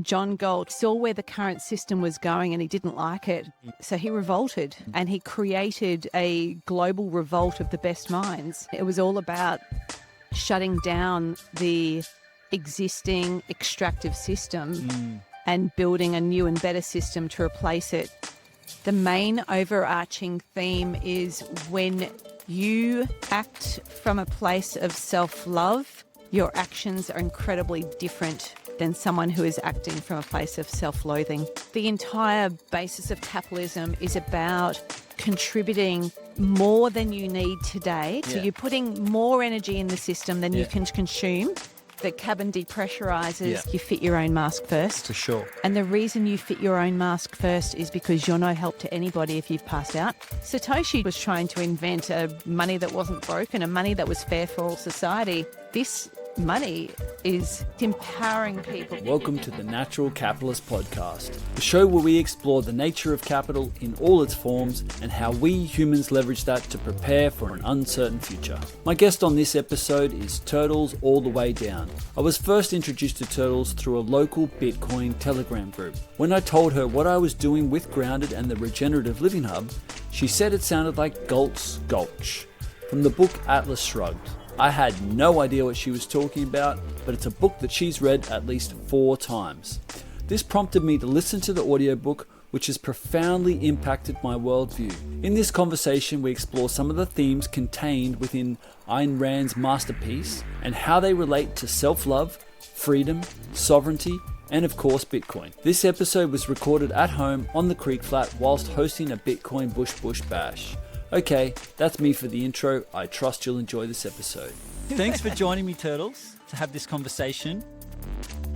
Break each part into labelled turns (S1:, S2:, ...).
S1: John Galt saw where the current system was going and he didn't like it. So he revolted and he created a global revolt of the best minds. It was all about shutting down the existing extractive system and building a new and better system to replace it. The main overarching theme is when you act from a place of self-love, your actions are incredibly different than someone who is acting from a place of self-loathing. The entire basis of capitalism is about contributing more than you need today. So you're putting more energy in the system than you can consume. The cabin depressurizes, you fit your own mask first.
S2: For sure.
S1: And the reason you fit your own mask first is because you're no help to anybody if you've passed out. Satoshi was trying to invent a money that wasn't broken, a money that was fair for all society. This money is empowering people.
S2: Welcome to the Natural Capitalist Podcast, the show where we explore the nature of capital in all its forms and how we humans leverage that to prepare for an uncertain future. My guest on this episode is Turtles All the Way Down. I was first introduced to Turtles through a local Bitcoin Telegram group. When I told her what I was doing with Grounded and the Regenerative Living Hub, she said it sounded like Galt's Gulch from the book Atlas Shrugged. I had no idea what she was talking about, but it's a book that she's read at least 4 times. This prompted me to listen to the audiobook, which has profoundly impacted my worldview. In this conversation, we explore some of the themes contained within Ayn Rand's masterpiece and how they relate to self-love, freedom, sovereignty, and of course Bitcoin. This episode was recorded at home on the Creekflat whilst hosting a Bitcoin Bush Bash. Okay, that's me for the intro. I trust you'll enjoy this episode. Thanks for joining me, Turtles, to have this conversation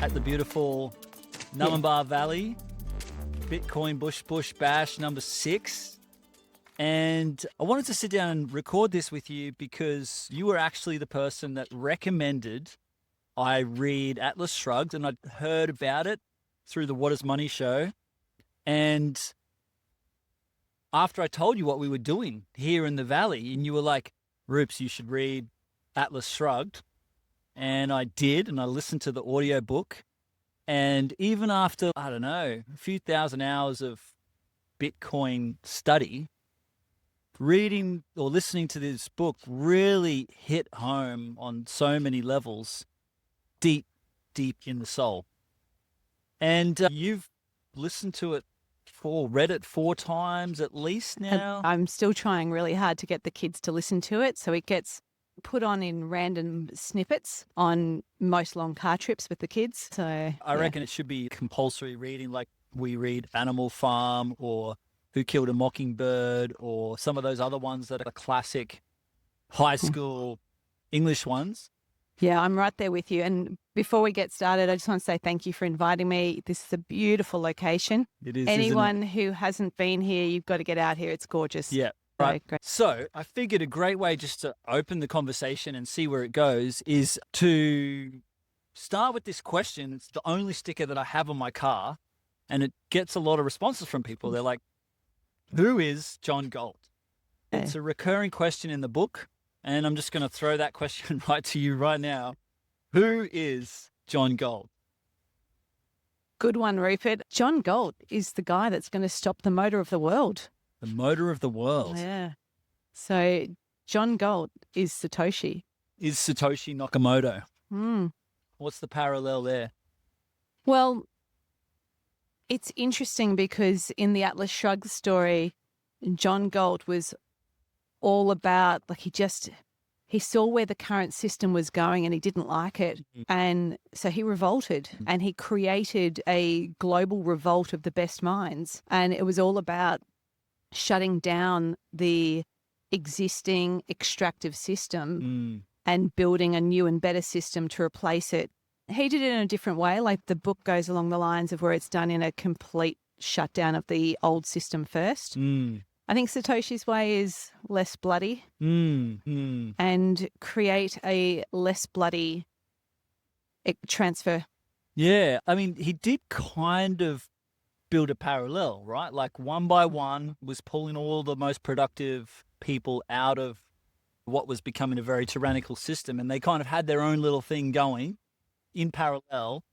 S2: at the beautiful Nullarbor Valley, Bitcoin Bush Bash number 6. And I wanted to sit down and record this with you because you were actually the person that recommended I read Atlas Shrugged, and I'd heard about it through the What is Money show. And after I told you what we were doing here in the valley, and you were like, Roops, you should read Atlas Shrugged. And I did, and I listened to the audiobook. And even after, I don't know, a few thousand hours of Bitcoin study, reading or listening to this book really hit home on so many levels, deep in the soul. And you've listened to it read it 4 times at least now.
S1: And I'm still trying really hard to get the kids to listen to it, so it gets put on in random snippets on most long car trips with the kids. So
S2: I reckon it should be compulsory reading, like we read Animal Farm or Who Killed a Mockingbird or some of those other ones that are classic high school English ones.
S1: Yeah, I'm right there with you. And before we get started, I just want to say thank you for inviting me. This is a beautiful location.
S2: It is.
S1: Anyone who hasn't been here, you've got to get out here. It's gorgeous.
S2: Yeah. Right. So I figured a great way just to open the conversation and see where it goes is to start with this question. It's the only sticker that I have on my car, and it gets a lot of responses from people. They're like, who is John Galt? It's a recurring question in the book. And I'm just going to throw that question right to you right now. Who is John Galt?
S1: Good one, Rupert. John Galt is the guy that's going to stop the motor of the world.
S2: The motor of the world?
S1: Yeah. So John Galt is Satoshi.
S2: Is Satoshi Nakamoto?
S1: Mm.
S2: What's the parallel there?
S1: Well, it's interesting because in the Atlas Shrugged story, John Galt was all about, like, he saw where the current system was going and he didn't like it. And so he revolted and he created a global revolt of the best minds. And it was all about shutting down the existing extractive system and building a new and better system to replace it. He did it in a different way. Like, the book goes along the lines of where it's done in a complete shutdown of the old system first. I think Satoshi's way is less bloody and create a less bloody transfer.
S2: Yeah. I mean, he did kind of build a parallel, right? Like, one by one was pulling all the most productive people out of what was becoming a very tyrannical system. And they kind of had their own little thing going in parallel.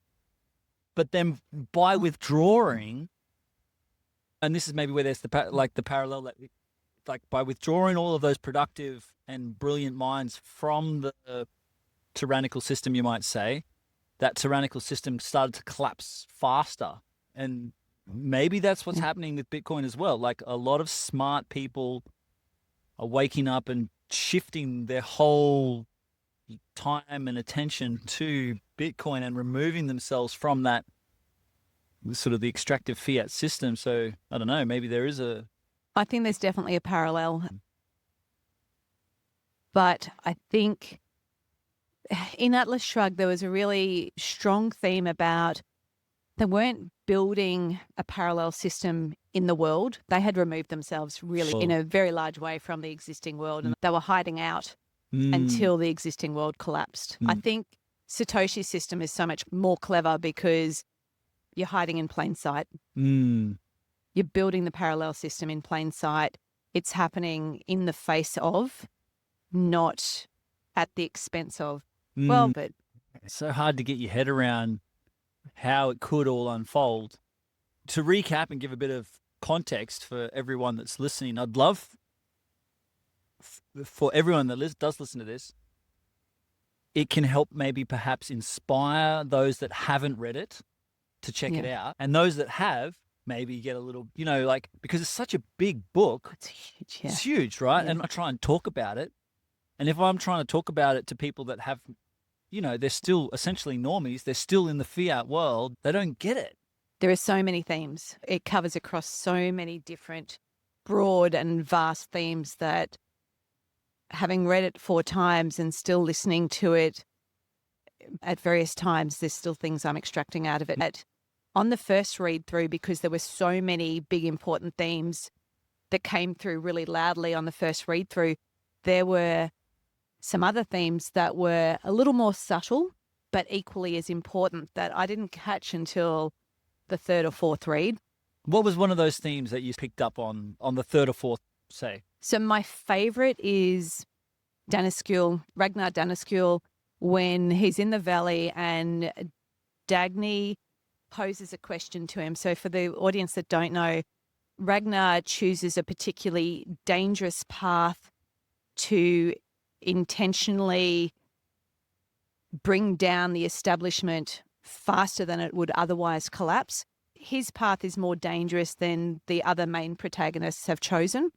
S2: But then by withdrawing, and this is maybe where there's the parallel that, like, by withdrawing all of those productive and brilliant minds from the tyrannical system, you might say, that tyrannical system started to collapse faster. And maybe that's what's happening with Bitcoin as well. Like, a lot of smart people are waking up and shifting their whole time and attention to Bitcoin and removing themselves from that sort of the extractive fiat system. So I don't know, maybe there is
S1: I think there's definitely a parallel. But I think in Atlas Shrugged, there was a really strong theme about they weren't building a parallel system in the world. They had removed themselves really in a very large way from the existing world, and they were hiding out until the existing world collapsed. I think Satoshi's system is so much more clever because you're hiding in plain sight. You're building the parallel system in plain sight. It's happening in the face of, not at the expense of. Well, but
S2: it's so hard to get your head around how it could all unfold. To recap and give a bit of context for everyone that's listening, I'd love for everyone that does listen to this, it can help maybe perhaps inspire those that haven't read it to check it out. And those that have, maybe get a little, like, because it's such a big book.
S1: it's huge. Yeah.
S2: It's huge, right?
S1: Yeah.
S2: And I try and talk about it. And if I'm trying to talk about it to people that have, they're still essentially normies, they're still in the fiat world, they don't get it.
S1: There are so many themes. It covers across so many different broad and vast themes that, having read it 4 times and still listening to it at various times, there's still things I'm extracting out of it. On the first read through, because there were so many big important themes that came through really loudly on the first read through, there were some other themes that were a little more subtle, but equally as important, that I didn't catch until the 3rd or 4th read.
S2: What was one of those themes that you picked up on the 3rd or 4th, say?
S1: So my favorite is Ragnar Danaskul, when he's in the valley and Dagny poses a question to him. So for the audience that don't know, Ragnar chooses a particularly dangerous path to intentionally bring down the establishment faster than it would otherwise collapse. His path is more dangerous than the other main protagonists have chosen.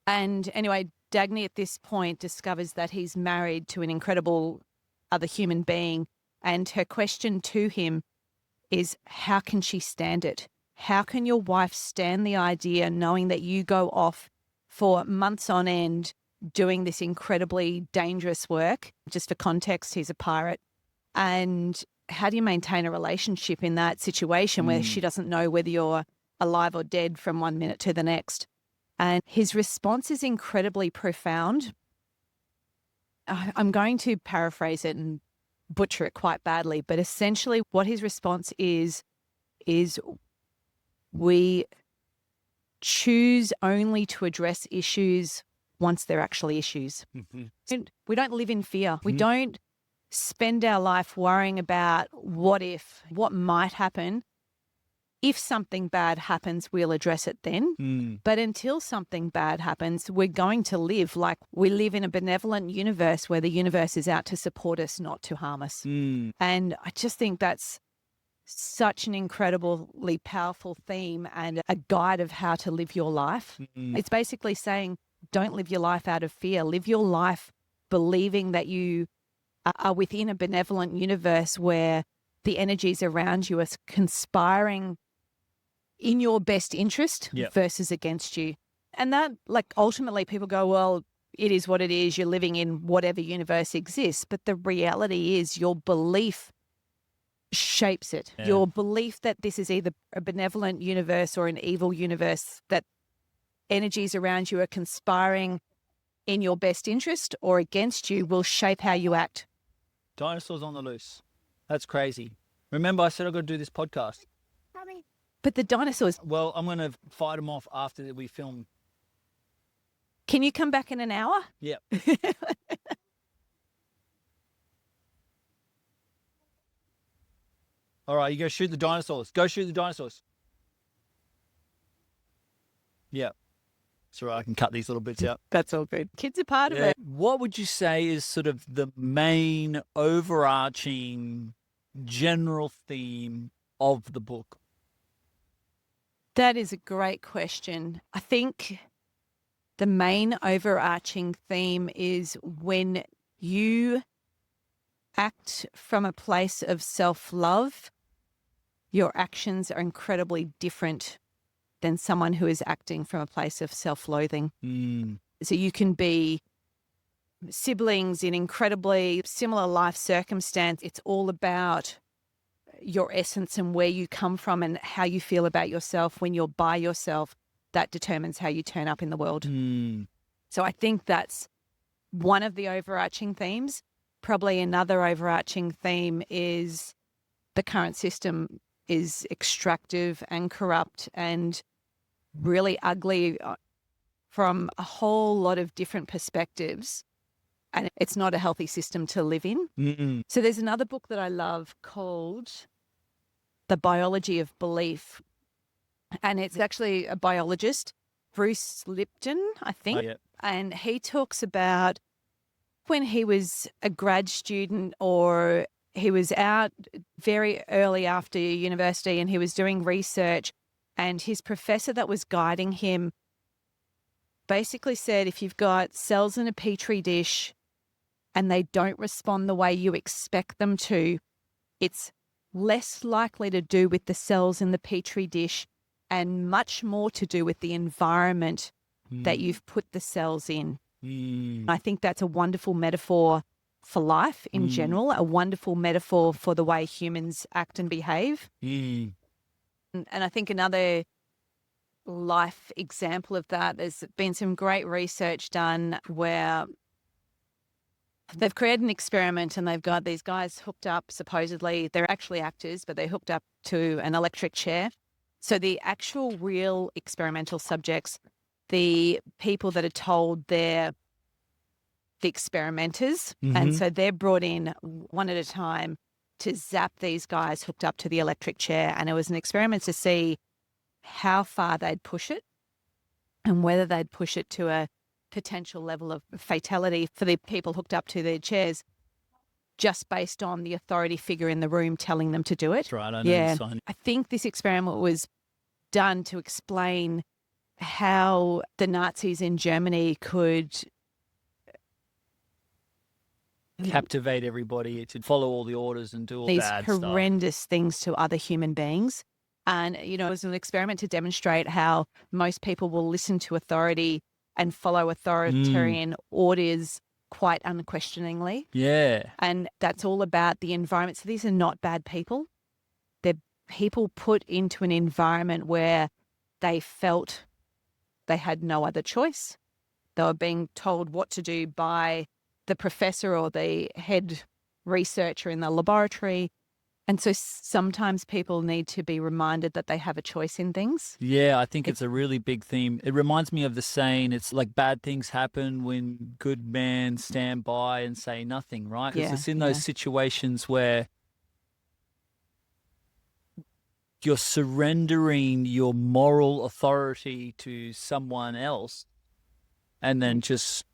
S1: And anyway, Dagny at this point discovers that he's married to an incredible other human being. And her question to him is, how can she stand it? How can your wife stand the idea knowing that you go off for months on end doing this incredibly dangerous work? Just for context, he's a pirate. And how do you maintain a relationship in that situation where she doesn't know whether you're alive or dead from one minute to the next? And his response is incredibly profound. I'm going to paraphrase it and butcher it quite badly, but essentially what his response is we choose only to address issues once they're actually issues. We don't live in fear. We don't spend our life worrying about what might happen. If something bad happens, we'll address it then. But until something bad happens, we're going to live like we live in a benevolent universe where the universe is out to support us, not to harm us. And I just think that's such an incredibly powerful theme and a guide of how to live your life. It's basically saying, don't live your life out of fear. Live your life believing that you are within a benevolent universe where the energies around you are conspiring in your best interest versus against you. And that, like, ultimately people go, well, it is what it is. You're living in whatever universe exists. But the reality is your belief shapes it. Your belief that this is either a benevolent universe or an evil universe, that energies around you are conspiring in your best interest or against you, will shape how you act.
S2: Dinosaurs on the loose. That's crazy. Remember, I said I've got to do this podcast.
S1: But the dinosaurs...
S2: Well, I'm going to fight them off after we film.
S1: Can you come back in an hour?
S2: Yep. All right, you go shoot the dinosaurs. Go shoot the dinosaurs. Yeah. That's all right. I can cut these little bits out.
S1: That's all good. Kids are part of it.
S2: What would you say is sort of the main overarching general theme of the book?
S1: That is a great question. I think the main overarching theme is when you act from a place of self-love, your actions are incredibly different than someone who is acting from a place of self-loathing. So you can be siblings in incredibly similar life circumstance. It's all about your essence and where you come from and how you feel about yourself. When you're by yourself, that determines how you turn up in the world. So I think that's one of the overarching themes. Probably another overarching theme is the current system is extractive and corrupt and really ugly from a whole lot of different perspectives. And it's not a healthy system to live in. So there's another book that I love called The Biology of Belief. And it's actually a biologist, Bruce Lipton, I think.
S2: Oh, yeah.
S1: And he talks about when he was a grad student or he was out very early after university and he was doing research, and his professor that was guiding him basically said, if you've got cells in a petri dish and they don't respond the way you expect them to, it's less likely to do with the cells in the petri dish and much more to do with the environment that you've put the cells in. I think that's a wonderful metaphor for life in general, a wonderful metaphor for the way humans act and behave. And I think another life example of that, there's been some great research done where they've created an experiment and they've got these guys hooked up, supposedly, they're actually actors, but they're hooked up to an electric chair. So the actual real experimental subjects, the people that are told they're the experimenters, and so they're brought in one at a time to zap these guys hooked up to the electric chair. And it was an experiment to see how far they'd push it and whether they'd push it to a potential level of fatality for the people hooked up to their chairs just based on the authority figure in the room telling them to do it.
S2: That's right. I know.
S1: I think this experiment was done to explain how the Nazis in Germany could
S2: captivate everybody to follow all the orders and do all
S1: these
S2: bad stuff.
S1: horrendous things to other human beings. And, you know, it was an experiment to demonstrate how most people will listen to authority and follow authoritarian orders quite unquestioningly.
S2: Yeah.
S1: And that's all about the environment. So these are not bad people. They're people put into an environment where they felt they had no other choice. They were being told what to do by the professor or the head researcher in the laboratory. And so sometimes people need to be reminded that they have a choice in things.
S2: Yeah, I think it's a really big theme. It reminds me of the saying, it's like bad things happen when good men stand by and say nothing, right?
S1: Yeah,
S2: It's in those situations where you're surrendering your moral authority to someone else and then just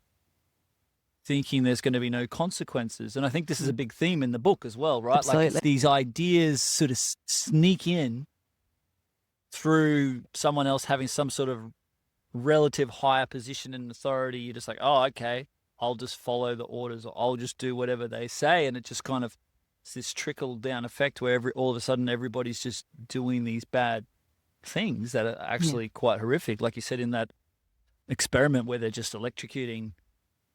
S2: thinking there's going to be no consequences. And I think this is a big theme in the book as well, right?
S1: Absolutely.
S2: Like it's these ideas sort of sneak in through someone else having some sort of relative higher position and authority. You're just like, oh, okay, I'll just follow the orders or I'll just do whatever they say. And it just kind of, it's this trickle down effect where all of a sudden everybody's just doing these bad things that are actually quite horrific. Like you said in that experiment where they're just electrocuting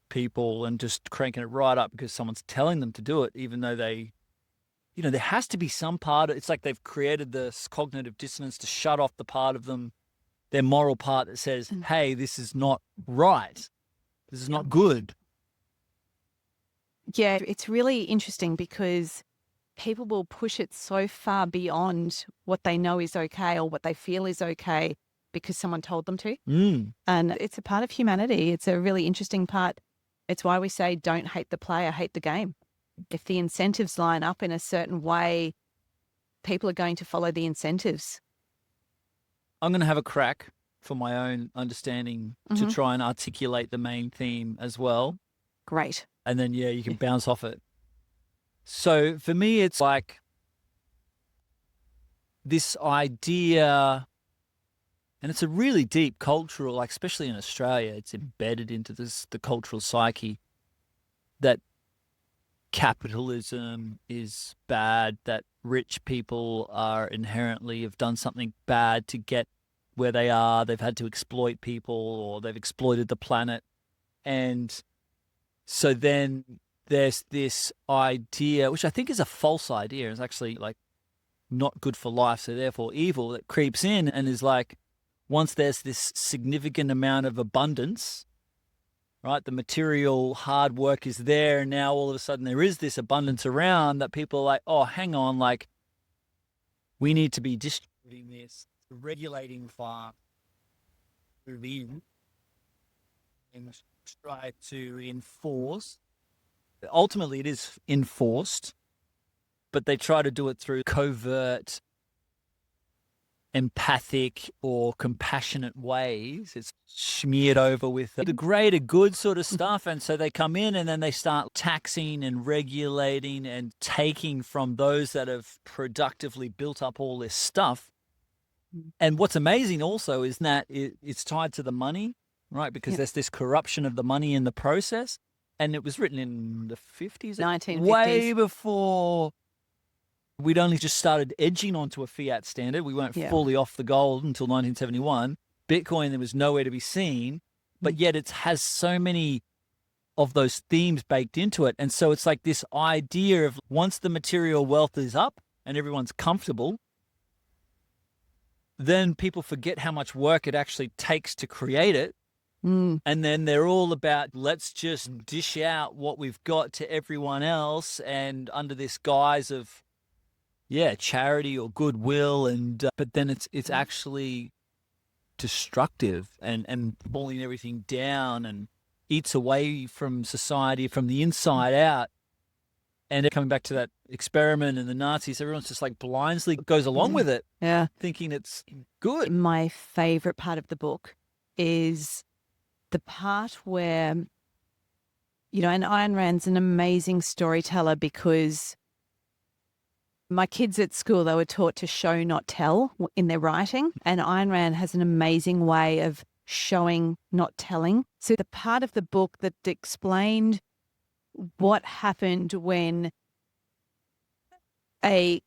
S2: people and just cranking it right up because someone's telling them to do it, even though they, you know, there has to be some part, it's like they've created this cognitive dissonance to shut off the part of them, their moral part that says, hey, this is not right. This is not good.
S1: Yeah, it's really interesting because people will push it so far beyond what they know is okay or what they feel is okay because someone told them to. And it's a part of humanity. It's a really interesting part. It's why we say don't hate the player, hate the game. If the incentives line up in a certain way people are going to follow the incentives.
S2: I'm going to have a crack for my own understanding to try and articulate the main theme as well.
S1: Great.
S2: And then, yeah, you can bounce off it. So for me, it's like this idea, and it's a really deep cultural, like especially in Australia, it's embedded into the cultural psyche that capitalism is bad, that rich people are inherently have done something bad to get where they are. They've had to exploit people or they've exploited the planet. And so then there's this idea, which I think is a false idea. It's actually like not good for life, so therefore evil, that creeps in and is like, once there's this significant amount of abundance, right, the material hard work is there, and now all of a sudden there is this abundance around, that people are like, oh, hang on, like we need to be distributing this, regulating farm, move in, and try to enforce. Ultimately, it is enforced, but they try to do it through covert, empathic or compassionate ways. It's smeared over with the greater good sort of stuff. And so they come in and then they start taxing and regulating and taking from those that have productively built up all this stuff. And what's amazing also is that it's tied to the money, right? Because there's this corruption of the money in the process. And it was written in the 50s,
S1: 1950s.
S2: Way before we'd only just started edging onto a fiat standard. We weren't fully off the gold until 1971. Bitcoin, there was nowhere to be seen, but yet it has so many of those themes baked into it. And so it's like this idea of once the material wealth is up and everyone's comfortable, then people forget how much work it actually takes to create it. And then they're all about, let's just dish out what we've got to everyone else, and under this guise of, charity or goodwill, and but then it's actually destructive and pulling everything down and eats away from society from the inside out. And coming back to that experiment and the Nazis, everyone's just like blindly goes along with it, thinking it's good.
S1: My favorite part of the book is the part where, and Ayn Rand's an amazing storyteller, because my kids at school, they were taught to show, not tell in their writing. And Ayn Rand has an amazing way of showing, not telling. So the part of the book that explained what happened when a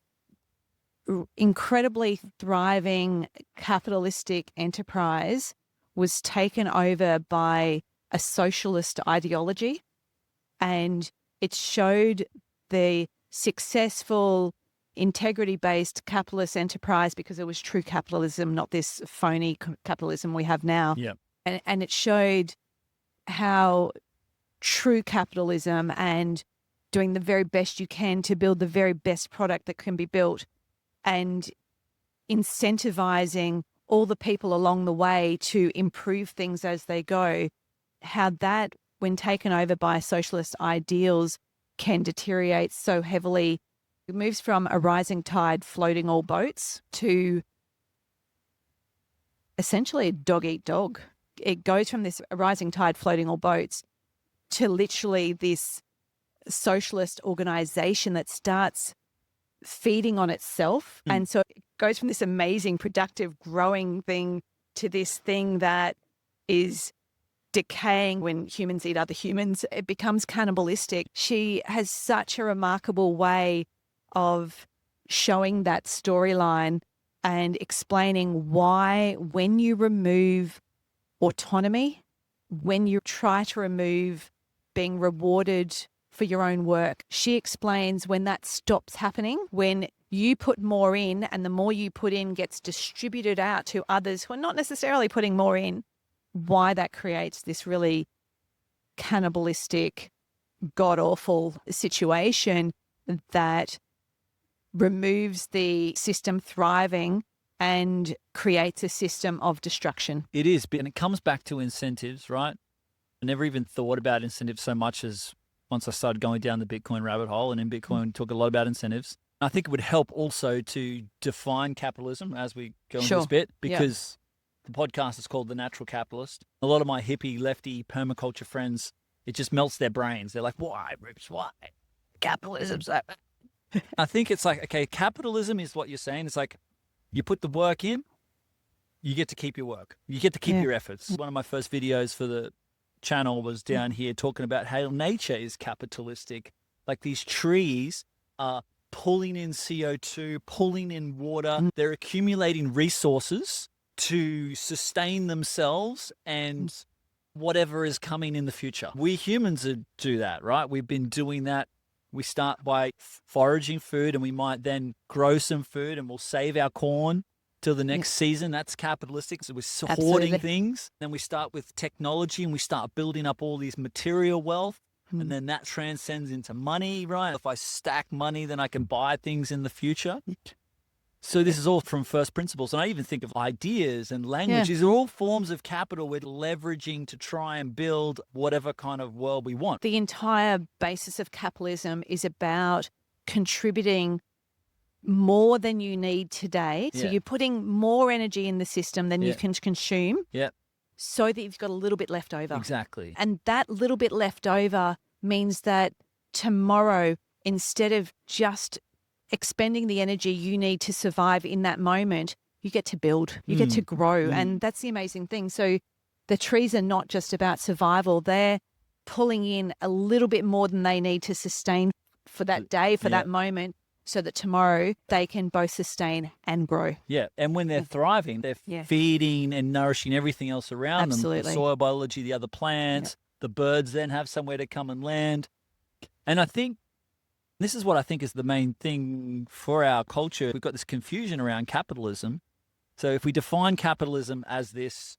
S1: incredibly thriving capitalistic enterprise was taken over by a socialist ideology, and it showed the successful integrity-based capitalist enterprise, because it was true capitalism, not this phony capitalism we have now.
S2: Yeah.
S1: And it showed how true capitalism and doing the very best you can to build the very best product that can be built, and incentivizing all the people along the way to improve things as they go, how that, when taken over by socialist ideals, can deteriorate so heavily. It moves from a rising tide floating all boats to essentially a dog eat dog. It goes from this rising tide floating all boats to literally this socialist organization that starts feeding on itself. And so it goes from this amazing, productive, growing thing to this thing that is decaying when humans eat other humans. It becomes cannibalistic. She has such a remarkable way of showing that storyline and explaining why, when you remove autonomy, when you try to remove being rewarded for your own work, she explains when that stops happening, when you put more in and the more you put in gets distributed out to others who are not necessarily putting more in, why that creates this really cannibalistic, god-awful situation that removes the system thriving and creates a system of destruction.
S2: It is, and it comes back to incentives, right? I never even thought about incentives so much as once I started going down the Bitcoin rabbit hole, and in Bitcoin we talk a lot about incentives. I think it would help also to define capitalism as we go into
S1: Sure.
S2: this bit,
S1: Yeah.
S2: because the podcast is called The Natural Capitalist. A lot of my hippie, lefty, permaculture friends, it just melts their brains. They're like, why, Rich, why? Capitalism's like... I think it's like, okay, capitalism is what you're saying. It's like you put the work in, you get to keep your work. You get to keep your efforts. One of my first videos for the channel was down here talking about how nature is capitalistic. Like these trees are pulling in CO2, pulling in water. They're accumulating resources to sustain themselves and whatever is coming in the future. We humans do that, right? We've been doing that. We start by foraging food, and we might then grow some food, and we'll save our corn till the next season. That's capitalistic. So we're hoarding things. Then we start with technology, and we start building up all these material wealth. And then that transcends into money, right? If I stack money, then I can buy things in the future. So this is all from first principles. And I even think of ideas and language. These are all forms of capital we're leveraging to try and build whatever kind of world we want.
S1: The entire basis of capitalism is about contributing more than you need today. So you're putting more energy in the system than you can consume.
S2: Yeah.
S1: So that you've got a little bit left over.
S2: Exactly.
S1: And that little bit left over means that tomorrow, instead of just expending the energy you need to survive in that moment, you get to build, you get to grow. And that's the amazing thing. So the trees are not just about survival. They're pulling in a little bit more than they need to sustain for that day, for that moment, so that tomorrow they can both sustain and grow.
S2: Yeah. And when they're thriving, they're feeding and nourishing everything else around them. The soil biology, the other plants, the birds then have somewhere to come and land. And I think this is what I think is the main thing for our culture. We've got this confusion around capitalism. So if we define capitalism as this,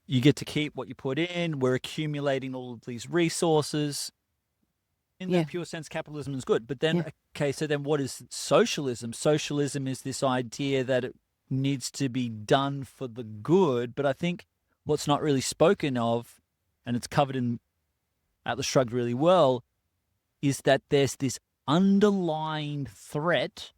S2: you get to keep what you put in, we're accumulating all of these resources. In that pure sense, capitalism is good. But then, okay, so then what is socialism? Socialism is this idea that it needs to be done for the good. But I think what's not really spoken of, and it's covered in Atlas Shrugged really well, is that there's this underlying threat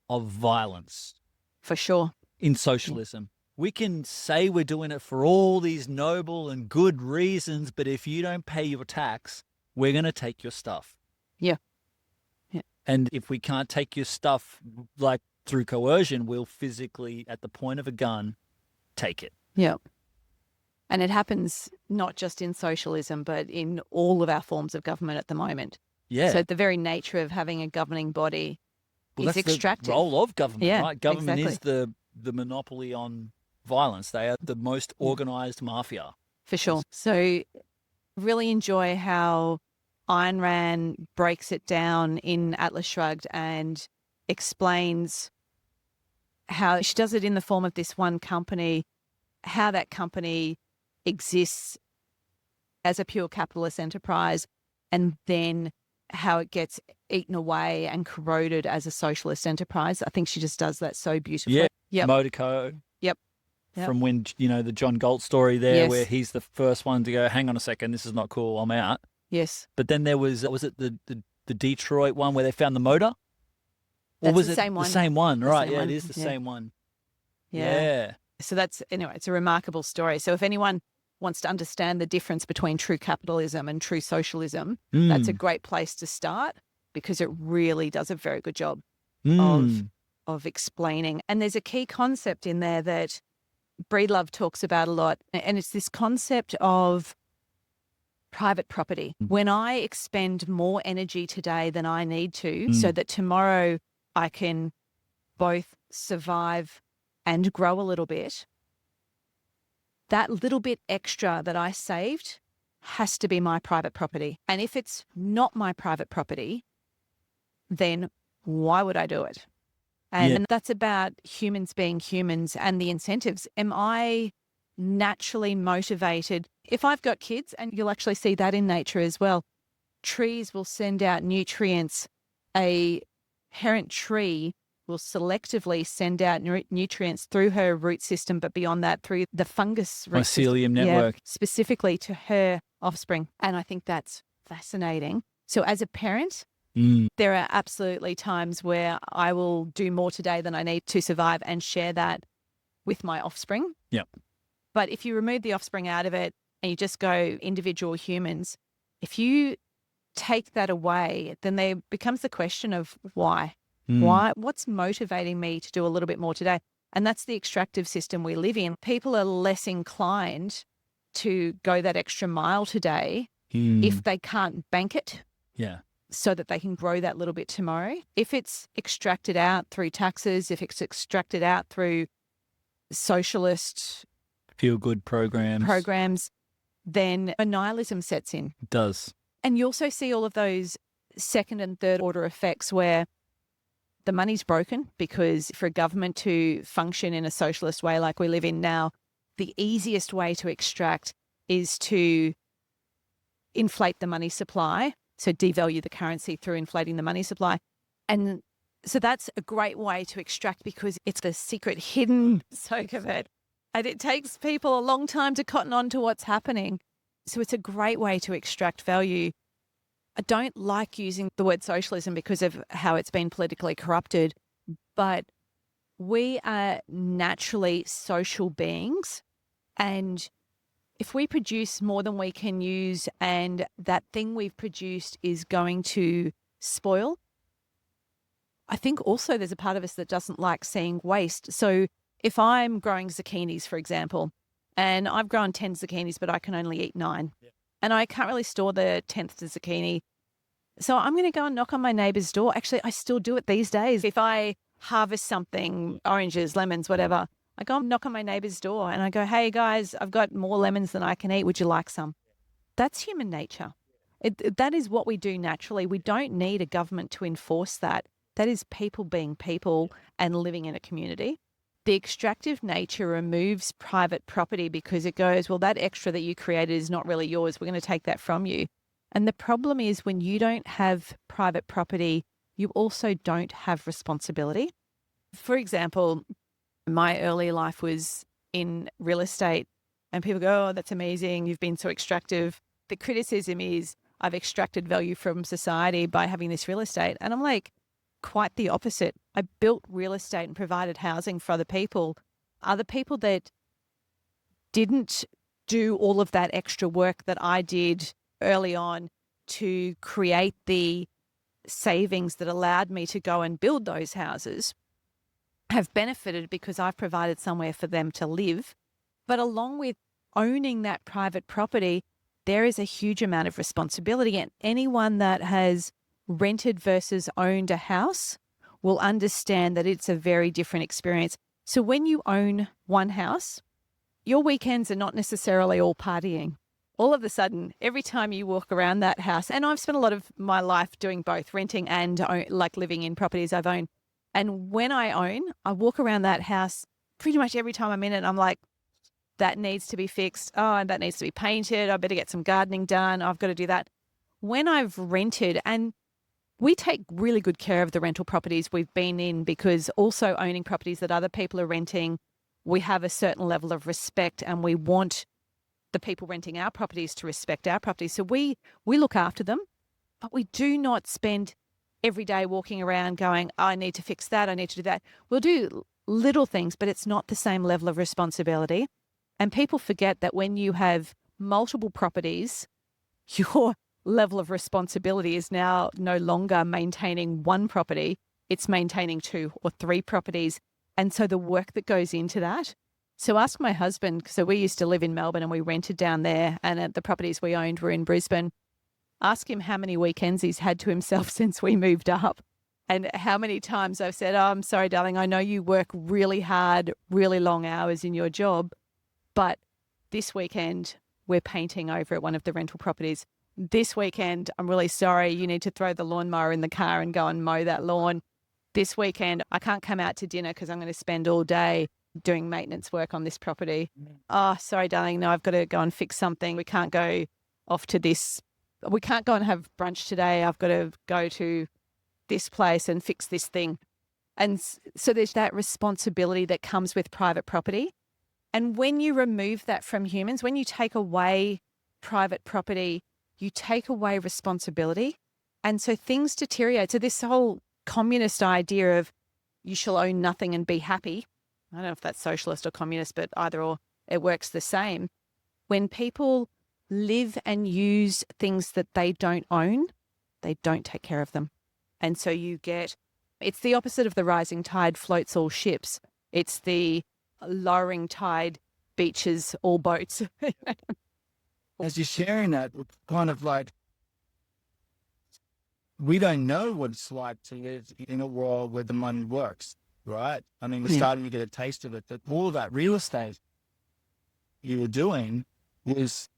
S2: of violence.
S1: For sure.
S2: In socialism. We can say we're doing it for all these noble and good reasons, but if you don't pay your tax, we're going to take your stuff.
S1: Yeah.
S2: And if we can't take your stuff like through coercion, we'll physically, at the point of a gun, take it.
S1: Yeah. And it happens not just in socialism, but in all of our forms of government at the moment.
S2: Yeah.
S1: So the very nature of having a governing body is
S2: that's
S1: extractive.
S2: The role of government, right? Government is
S1: exactly.
S2: the monopoly on violence. They are the most organized mafia.
S1: For sure. So really enjoy how Ayn Rand breaks it down in Atlas Shrugged and explains how she does it in the form of this one company, how that company exists as a pure capitalist enterprise, and then how it gets eaten away and corroded as a socialist enterprise. I think she just does that so beautifully.
S2: Yeah.
S1: Yep.
S2: Motorco.
S1: Yep.
S2: From when, the John Galt story there,
S1: Yes.
S2: where he's the first one to go, hang on a second, this is not cool, I'm out.
S1: Yes.
S2: But then there was it the Detroit one where they found the motor? Or
S1: That's
S2: was
S1: the
S2: it
S1: same one.
S2: the same one?
S1: The
S2: Right,
S1: same
S2: yeah,
S1: one.
S2: it is the same one.
S1: Yeah. So it's a remarkable story. So if anyone wants to understand the difference between true capitalism and true socialism, that's a great place to start, because it really does a very good job of explaining. And there's a key concept in there that Breedlove talks about a lot, and it's this concept of private property. When I expend more energy today than I need to, so that tomorrow I can both survive and grow a little bit, that little bit extra that I saved has to be my private property. And if it's not my private property, then why would I do it? And that's about humans being humans and the incentives. Am I naturally motivated? If I've got kids, and you'll actually see that in nature as well, trees will send out nutrients. A parent tree will selectively send out nutrients through her root system, but beyond that, through the fungus root
S2: mycelium network.
S1: Specifically to her offspring. And I think that's fascinating. So as a parent, There are absolutely times where I will do more today than I need to survive and share that with my offspring.
S2: Yep.
S1: But if you remove the offspring out of it and you just go individual humans, if you take that away, then there becomes the question of why? Why? What's motivating me to do a little bit more today? And that's the extractive system we live in. People are less inclined to go that extra mile today if they can't bank it.
S2: Yeah.
S1: So that they can grow that little bit tomorrow. If it's extracted out through taxes, if it's extracted out through socialist
S2: feel-good programs,
S1: then a nihilism sets in.
S2: It does.
S1: And you also see all of those second and third order effects where the money's broken because for a government to function in a socialist way like we live in now, the easiest way to extract is to inflate the money supply. So devalue the currency through inflating the money supply. And so that's a great way to extract because it's the secret hidden soak of it. And it takes people a long time to cotton on to what's happening. So it's a great way to extract value. I don't like using the word socialism because of how it's been politically corrupted, but we are naturally social beings. And if we produce more than we can use and that thing we've produced is going to spoil, I think also there's a part of us that doesn't like seeing waste. So if I'm growing zucchinis, for example, and I've grown 10 zucchinis, but I can only eat 9, and I can't really store the 10th zucchini, so I'm going to go and knock on my neighbour's door. Actually, I still do it these days. If I harvest something, oranges, lemons, whatever, I go and knock on my neighbour's door and I go, hey guys, I've got more lemons than I can eat. Would you like some? That's human nature. That is what we do naturally. We don't need a government to enforce that. That is people being people and living in a community. The extractive nature removes private property because it goes, well, that extra that you created is not really yours. We're going to take that from you. And the problem is when you don't have private property, you also don't have responsibility. For example, my early life was in real estate and people go, oh, that's amazing. You've been so extractive. The criticism is I've extracted value from society by having this real estate. And I'm like, quite the opposite. I built real estate and provided housing for other people that didn't do all of that extra work that I did early on to create the savings that allowed me to go and build those houses have benefited because I've provided somewhere for them to live. But along with owning that private property, there is a huge amount of responsibility. And anyone that has rented versus owned a house will understand that it's a very different experience. So when you own one house, your weekends are not necessarily all partying. All of a sudden, every time you walk around that house, and I've spent a lot of my life doing both, renting and like living in properties I've owned. And when I own, I walk around that house pretty much every time I'm in it. I'm like, that needs to be fixed. Oh, and that needs to be painted. I better get some gardening done. I've got to do that. When I've rented, and we take really good care of the rental properties we've been in because also owning properties that other people are renting, we have a certain level of respect and we want the people renting our properties to respect our properties. So we look after them, but we do not spend every day walking around going, oh, I need to fix that. I need to do that. We'll do little things, but it's not the same level of responsibility. And people forget that when you have multiple properties, your level of responsibility is now no longer maintaining one property, it's maintaining 2 or 3 properties. And so the work that goes into that. So ask my husband, so we used to live in Melbourne and we rented down there and the properties we owned were in Brisbane. Ask him how many weekends he's had to himself since we moved up and how many times I've said, oh, I'm sorry, darling, I know you work really hard, really long hours in your job, but this weekend we're painting over at one of the rental properties. This weekend, I'm really sorry, you need to throw the lawnmower in the car and go and mow that lawn. This weekend, I can't come out to dinner because I'm going to spend all day doing maintenance work on this property. Oh, sorry, darling, no, I've got to go and fix something. We can't go off to this. We can't go and have brunch today. I've got to go to this place and fix this thing. And so there's that responsibility that comes with private property. And when you remove that from humans, when you take away private property, you take away responsibility. And so things deteriorate. So this whole communist idea of you shall own nothing and be happy, I don't know if that's socialist or communist, but either or, it works the same. When people live and use things that they don't own, they don't take care of them. And so it's the opposite of the rising tide floats all ships. It's the lowering tide beaches all boats.
S3: As you're sharing that, it's kind of like, we don't know what it's like to live in a world where the money works, right? I mean, we're starting to get a taste of it. That all of that real estate you were doing was,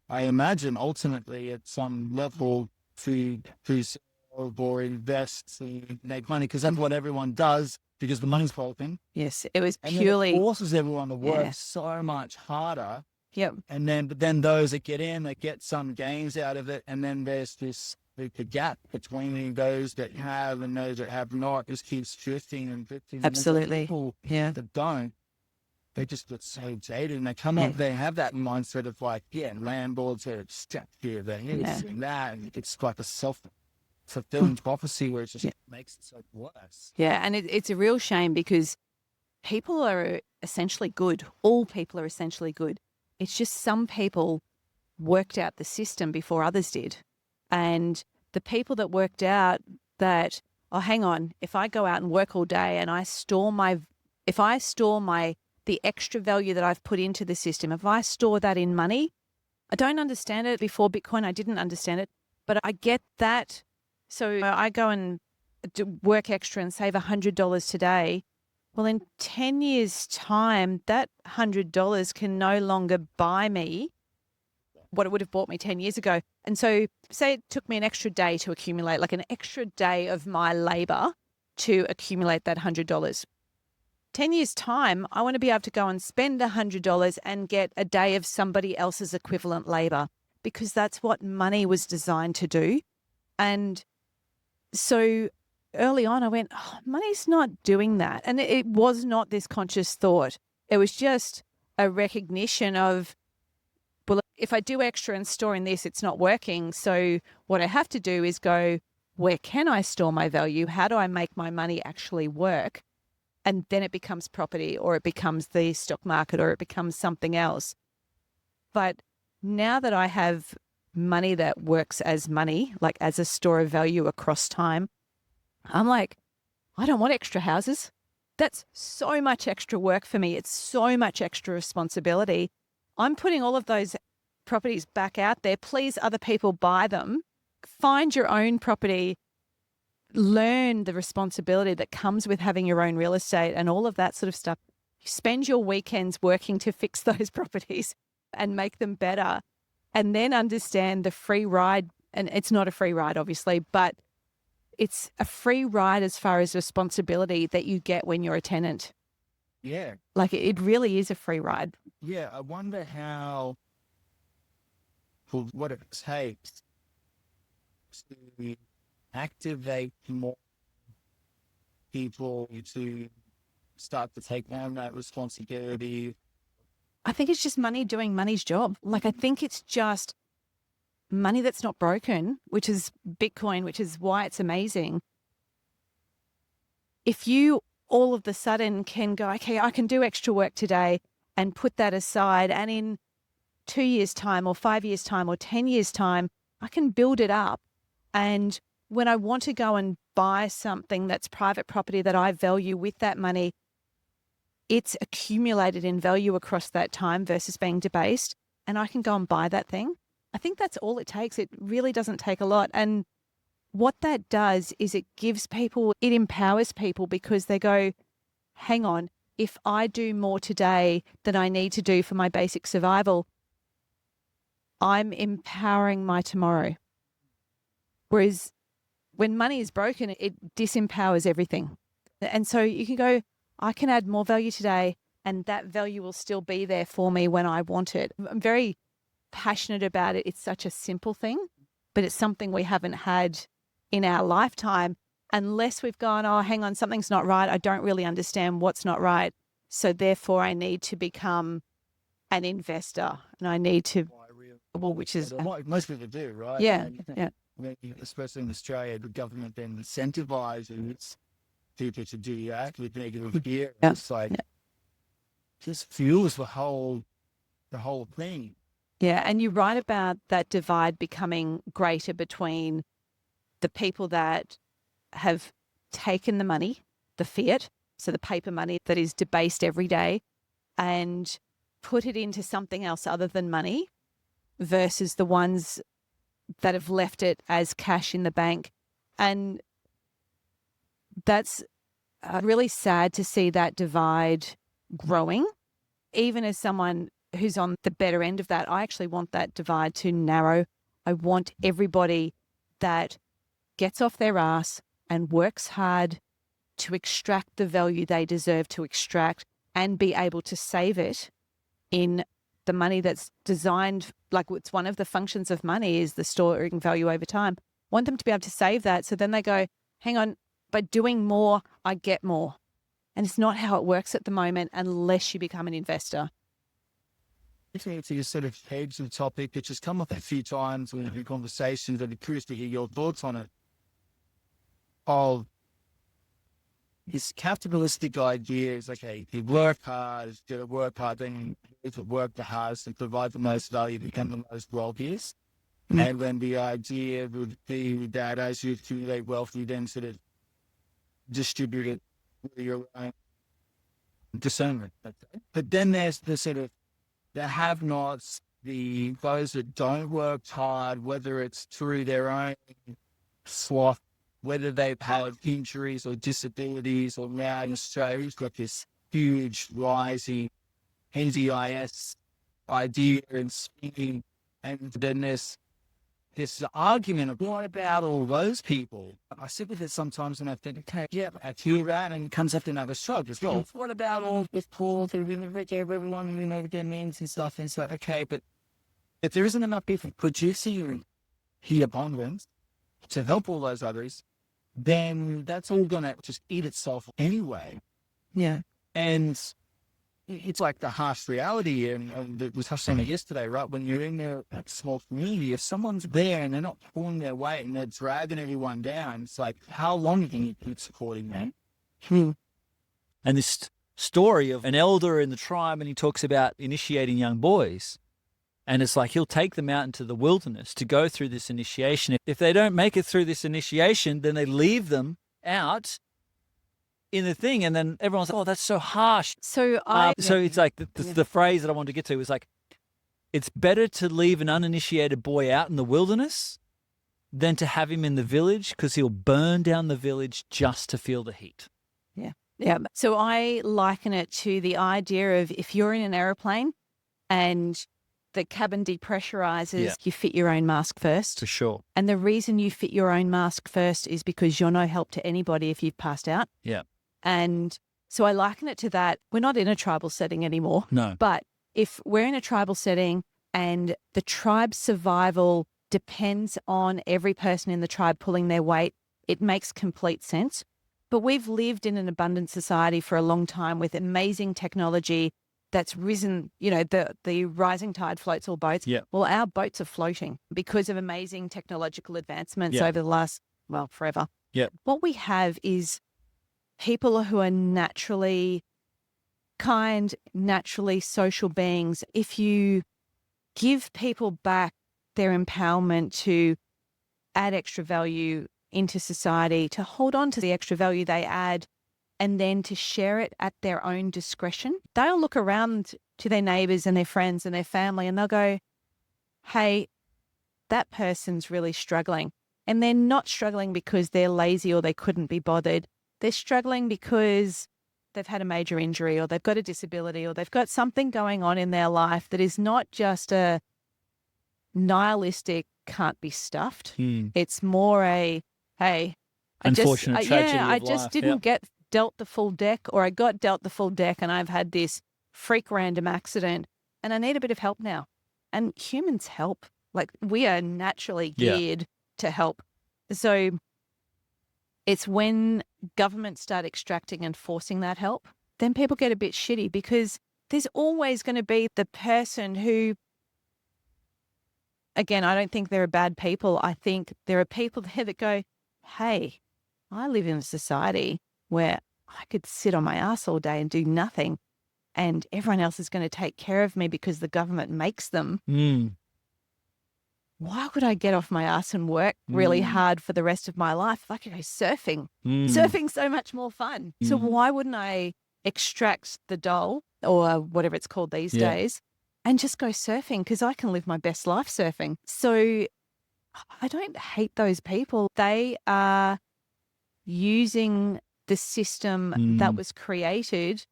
S3: I imagine, ultimately at some level to sell or invest and make money, because that's what everyone does, because the money's flowing.
S1: Yes, it was
S3: And
S1: purely...
S3: then it forces everyone to work so much harder.
S1: Yep.
S3: But then those that get in, they get some gains out of it. And then there's the gap between those that have and those that have not just keeps drifting and drifting.
S1: Absolutely.
S3: And people that don't, they just get so jaded, and they come up, they have that mindset of like, landlords are stuck here, they're this and that. And it's like a self-fulfilling prophecy where it just makes it so worse.
S1: Yeah, and it's a real shame, because people are essentially good. All people are essentially good. It's just some people worked out the system before others did. And the people that worked out that, oh, hang on, if I go out and work all day and I store the extra value that I've put into the system, if I store that in money, I don't understand it. Before Bitcoin, I didn't understand it, but I get that. So I go and work extra and save $100 today. Well, in 10 years' time, that $100 can no longer buy me what it would have bought me 10 years ago. And so say it took me an extra day to accumulate, like an extra day of my labor to accumulate that $100. 10 years' time, I want to be able to go and spend $100 and get a day of somebody else's equivalent labor, because that's what money was designed to do. And so early on, I went, money's not doing that. And it was not this conscious thought. It was just a recognition of, well, if I do extra and store in this, it's not working. So what I have to do is go, where can I store my value? How do I make my money actually work? And then it becomes property, or it becomes the stock market, or it becomes something else. But now that I have money that works as money, like as a store of value across time, I'm like, I don't want extra houses. That's so much extra work for me. It's so much extra responsibility. I'm putting all of those properties back out there. Please, other people, buy them. Find your own property. Learn the responsibility that comes with having your own real estate and all of that sort of stuff. Spend your weekends working to fix those properties and make them better, and then understand the free ride. And it's not a free ride, obviously, but it's a free ride as far as responsibility that you get when you're a tenant.
S3: Yeah.
S1: Like it really is a free ride.
S3: Yeah. I wonder what it takes to activate more people to start to take on that responsibility.
S1: I think it's just money doing money's job. Like, I think it's just money that's not broken, which is Bitcoin, which is why it's amazing. If you all of the sudden can go, okay, I can do extra work today and put that aside, and in 2 years' time or 5 years' time or 10 years' time, I can build it up. And when I want to go and buy something that's private property that I value with that money, it's accumulated in value across that time versus being debased, and I can go and buy that thing. I think that's all it takes. It really doesn't take a lot. And what that does is it empowers people, because they go, hang on, if I do more today than I need to do for my basic survival, I'm empowering my tomorrow. Whereas when money is broken, it disempowers everything. And so you can go, I can add more value today, and that value will still be there for me when I want it. I'm very passionate about it. It's such a simple thing, but it's something we haven't had in our lifetime unless we've gone, oh, hang on, something's not right. I don't really understand what's not right. So therefore I need to become an investor, and I need to, well, which is...
S3: Most people do, right?
S1: Yeah, yeah.
S3: especially in Australia, the government then incentivizes people to do that with negative gear.
S1: Yeah.
S3: It's like, just fuels the whole thing.
S1: Yeah, and you write about that divide becoming greater between the people that have taken the money, the fiat, so the paper money that is debased every day, and put it into something else other than money, versus the ones that have left it as cash in the bank. And that's really sad to see that divide growing. Even as someone who's on the better end of that, I actually want that divide to narrow. I want everybody that gets off their ass and works hard to extract the value they deserve to extract and be able to save it in the money that's designed, like it's one of the functions of money is the storing value over time. Want them to be able to save that, so then they go, hang on, by doing more, I get more. And it's not how it works at the moment unless you become an investor.
S3: I think it's sort of hedge the topic, which has come up a few times in conversations, and I'm curious to hear your thoughts on it, of this capitalistic idea is, okay, if you work hard, it's going to work hard, then if you work the hardest and provide the most value, become the most wealthiest. Mm-hmm. And then the idea would be that as you accumulate wealth, you then sort of distribute it with your own discernment. But then there's the sort of the have-nots, those that don't work hard, whether it's through their own sloth, whether they've had injuries or disabilities, or now in Australia, we've got this huge rising NDIS idea and speaking. And then there's this argument of, what about all those people? I sit with it sometimes and I think, okay, yeah, I feel that, and it comes up to another shrug as well. What about all this poor, everyone, you know, their means and stuff? And it's like, okay, but if there isn't enough people producing here abundance to help all those others, then that's all going to just eat itself anyway.
S1: Yeah.
S3: And it's like the harsh reality, and we touched on it yesterday, right? When you're in that small community, if someone's there and they're not pulling their weight and they're dragging everyone down, it's like, how long can you keep supporting them?
S2: And this story of an elder in the tribe, and he talks about initiating young boys. And it's like he'll take them out into the wilderness to go through this initiation. If they don't make it through this initiation, then they leave them out in the thing. And then everyone's like, oh, that's so harsh.
S1: So
S2: it's like the phrase that I wanted to get to was like, it's better to leave an uninitiated boy out in the wilderness than to have him in the village, because he'll burn down the village just to feel the heat.
S1: Yeah. Yeah. So I liken it to the idea of, if you're in an aeroplane and the cabin depressurizes, you fit your own mask first.
S2: For sure.
S1: And the reason you fit your own mask first is because you're no help to anybody if you've passed out.
S2: Yeah.
S1: And so I liken it to that. We're not in a tribal setting anymore.
S2: No.
S1: But if we're in a tribal setting and the tribe's survival depends on every person in the tribe pulling their weight, it makes complete sense. But we've lived in an abundant society for a long time with amazing technology that's risen, you know, the rising tide floats all boats.
S2: Yeah.
S1: Well, our boats are floating because of amazing technological advancements over the last, forever.
S2: Yeah.
S1: What we have is people who are naturally kind, naturally social beings. If you give people back their empowerment to add extra value into society, to hold on to the extra value they add, and then to share it at their own discretion, they'll look around to their neighbors and their friends and their family and they'll go, hey, that person's really struggling. And they're not struggling because they're lazy or they couldn't be bothered. They're struggling because they've had a major injury or they've got a disability or they've got something going on in their life that is not just a nihilistic, can't be stuffed. It's more a, hey,
S2: unfortunate tragedy of
S1: I just
S2: life.
S1: didn't get dealt the full deck, or I got dealt the full deck and I've had this freak random accident and I need a bit of help now. And humans help. Like, we are naturally geared to help. So it's when governments start extracting and forcing that help, then people get a bit shitty, because there's always going to be the person who again, I don't think there are bad people. I think there are people there that go, hey, I live in a society where I could sit on my ass all day and do nothing, and everyone else is going to take care of me because the government makes them. Why would I get off my ass and work really hard for the rest of my life if I could go surfing? Surfing's so much more fun. So why wouldn't I extract the dole or whatever it's called these days and just go surfing, because I can live my best life surfing. So I don't hate those people. They are using the system that was created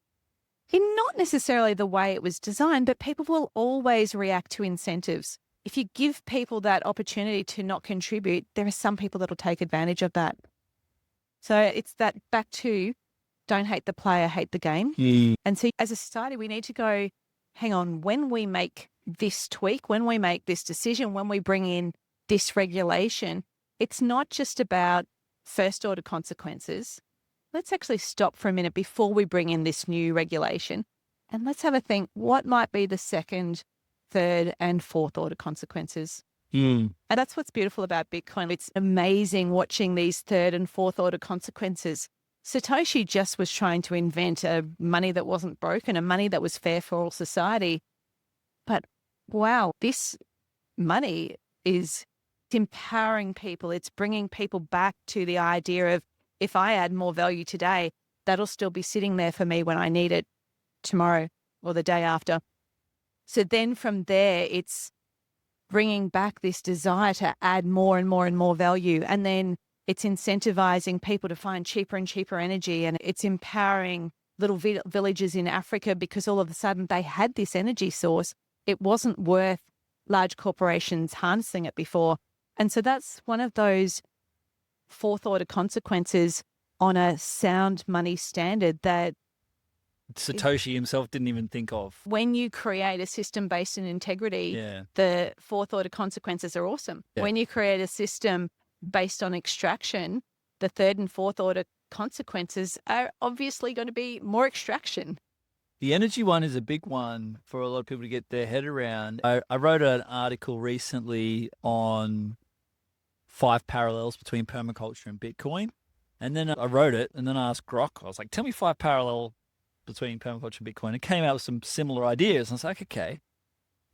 S1: in not necessarily the way it was designed, but people will always react to incentives. If you give people that opportunity to not contribute, there are some people that will take advantage of that. So it's that back to don't hate the player, hate the game. And so as a society, we need to go, hang on, when we make this tweak, when we make this decision, when we bring in this regulation, it's not just about first order consequences. Let's actually stop for a minute before we bring in this new regulation, and let's have a think, what might be the second, third and fourth order consequences? And that's what's beautiful about Bitcoin. It's amazing watching these third and fourth order consequences. Satoshi just was trying to invent a money that wasn't broken, a money that was fair for all society. But wow, this money is empowering people. It's bringing people back to the idea of, if I add more value today, that'll still be sitting there for me when I need it tomorrow or the day after. So then from there, it's bringing back this desire to add more and more and more value. And then it's incentivizing people to find cheaper and cheaper energy. And it's empowering little villages in Africa, because all of a sudden they had this energy source. It wasn't worth large corporations harnessing it before. And so that's one of those fourth order consequences on a sound money standard that
S2: Satoshi himself didn't even think of.
S1: When you create a system based in integrity, the fourth order consequences are awesome. When you create a system based on extraction, the third and fourth order consequences are obviously going to be more extraction.
S2: The energy one is a big one for a lot of people to get their head around. I wrote an article recently on 5 parallels between permaculture and Bitcoin. And then I wrote it, and then I asked Grok, I was like, tell me 5 parallels between permaculture and Bitcoin. It came out with some similar ideas. And I was like, okay,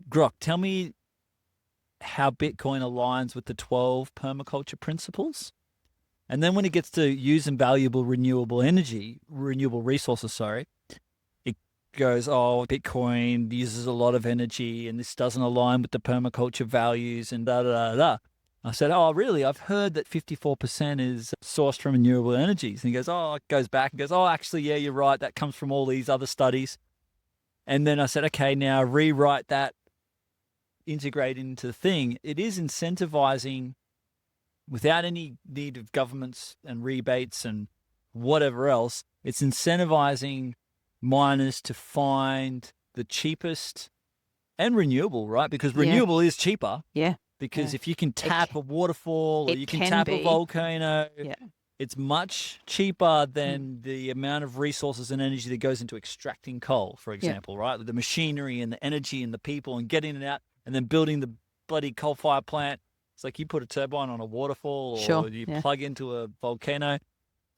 S2: Grok, tell me how Bitcoin aligns with the 12 permaculture principles. And then when it gets to using valuable renewable resources, it goes, oh, Bitcoin uses a lot of energy and this doesn't align with the permaculture values and da. I said, oh, really? I've heard that 54% is sourced from renewable energies. And he goes, oh, it goes back and goes, oh, actually, yeah, you're right. That comes from all these other studies. And then I said, okay, now rewrite that, integrate into the thing. It is incentivizing, without any need of governments and rebates and whatever else, it's incentivizing miners to find the cheapest and renewable, right? Because renewable is cheaper.
S1: Yeah.
S2: Because if you can tap a waterfall or you can tap a volcano, it's much cheaper than the amount of resources and energy that goes into extracting coal, for example, right? The machinery and the energy and the people and getting it out and then building the bloody coal-fired plant. It's like you put a turbine on a waterfall or you plug into a volcano.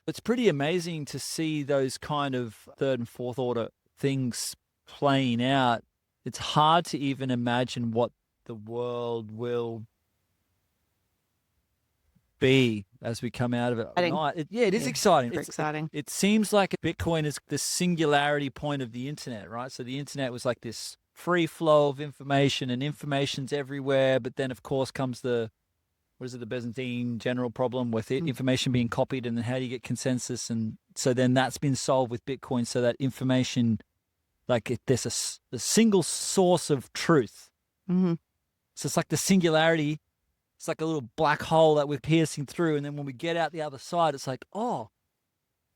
S2: It's pretty amazing to see those kind of third and fourth order things playing out. It's hard to even imagine what the world will be as we come out of it. It is exciting.
S1: It's exciting.
S2: It seems like Bitcoin is the singularity point of the internet, right? So the internet was like this free flow of information, and information's everywhere. But then, of course, comes the Byzantine general problem with information being copied, and then how do you get consensus? And so then that's been solved with Bitcoin, so that information, there's a single source of truth. So it's like the singularity. It's like a little black hole that we're piercing through. And then when we get out the other side, it's like, oh,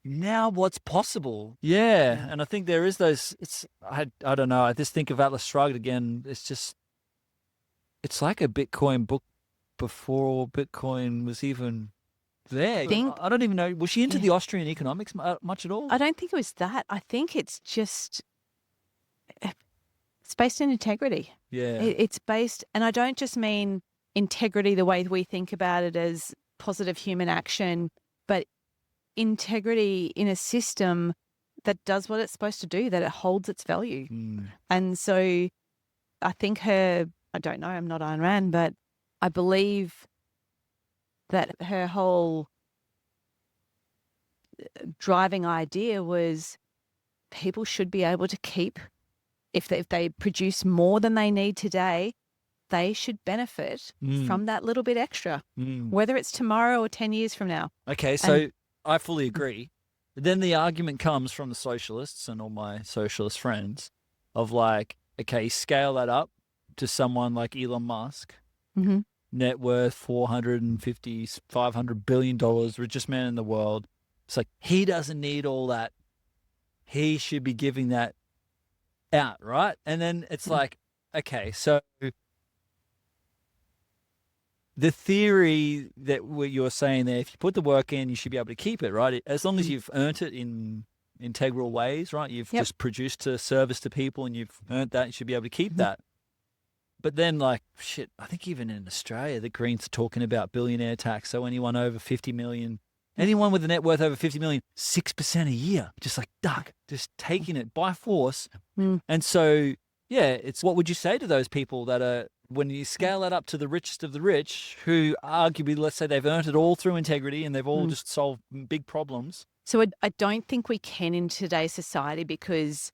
S2: now what's possible? Yeah. And I think there is I don't know. I just think of Atlas Shrugged again. It's like a Bitcoin book before Bitcoin was even there. I don't even know. Was she into the Austrian economics much at all?
S1: I don't think it was that. I think it's just... It's based in integrity.
S2: Yeah.
S1: It's based, and I don't just mean integrity the way we think about it as positive human action, but integrity in a system that does what it's supposed to do, that it holds its value. And so I think I don't know, I'm not Ayn Rand, but I believe that her whole driving idea was people should be able to keep, if they produce more than they need today, they should benefit from that little bit extra, whether it's tomorrow or 10 years from now.
S2: Okay, so I fully agree. But then the argument comes from the socialists and all my socialist friends of like, okay, scale that up to someone like Elon Musk, net worth $450, $500 billion, richest man in the world. It's like, he doesn't need all that. He should be giving that out, right? And then it's like, okay, so the theory that you're saying there, if you put the work in, you should be able to keep it, right? As long as you've earned it in integral ways, right? You've just produced a service to people and you've earned that, you should be able to keep that. But then like, shit, I think even in Australia, the Greens are talking about billionaire tax. So anyone over 50 million, anyone with a net worth over 50 million, 6% a year, just like, duck, just taking it by force. And so, yeah, it's what would you say to those people that are, when you scale that up to the richest of the rich, who arguably, let's say they've earned it all through integrity and they've all just solved big problems?
S1: So I don't think we can in today's society because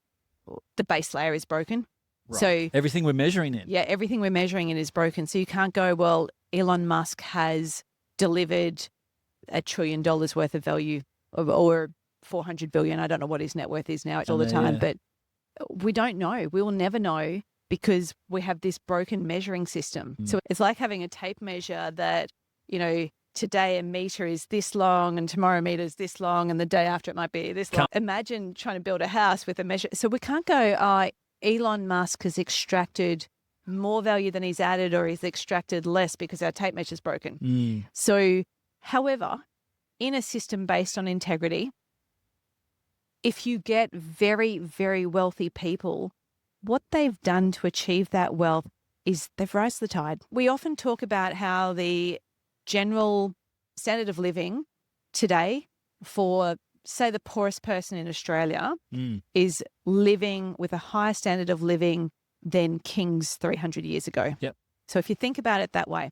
S1: the base layer is broken.
S2: Right.
S1: So
S2: everything we're measuring in.
S1: Yeah, everything we're measuring in is broken. So you can't go, well, Elon Musk has delivered $1 trillion worth of value or 400 billion. I don't know what his net worth is now all the time, but we don't know. We will never know because we have this broken measuring system. So it's like having a tape measure that, you know, today a meter is this long and tomorrow a meter is this long and the day after it might be this long. Imagine trying to build a house with a measure. So we can't go, Elon Musk has extracted more value than he's added or he's extracted less because our tape measure is broken. So, however, in a system based on integrity, if you get very, very wealthy people, what they've done to achieve that wealth is they've raised the tide. We often talk about how the general standard of living today for, say, the poorest person in Australia is living with a higher standard of living than kings 300 years ago. So if you think about it that way,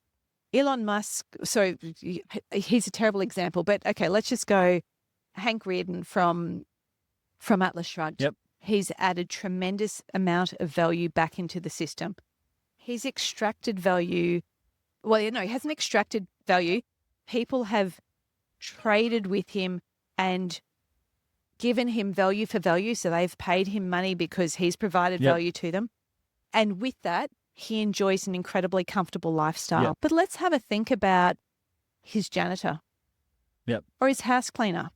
S1: Elon Musk, so he's a terrible example, but okay, let's just go Hank Rearden from Atlas Shrugged. He's added tremendous amount of value back into the system. He's extracted value. Well, no, he hasn't extracted value. People have traded with him and given him value for value. So they've paid him money because he's provided value to them. And with that, he enjoys an incredibly comfortable lifestyle. But let's have a think about his janitor or his house cleaner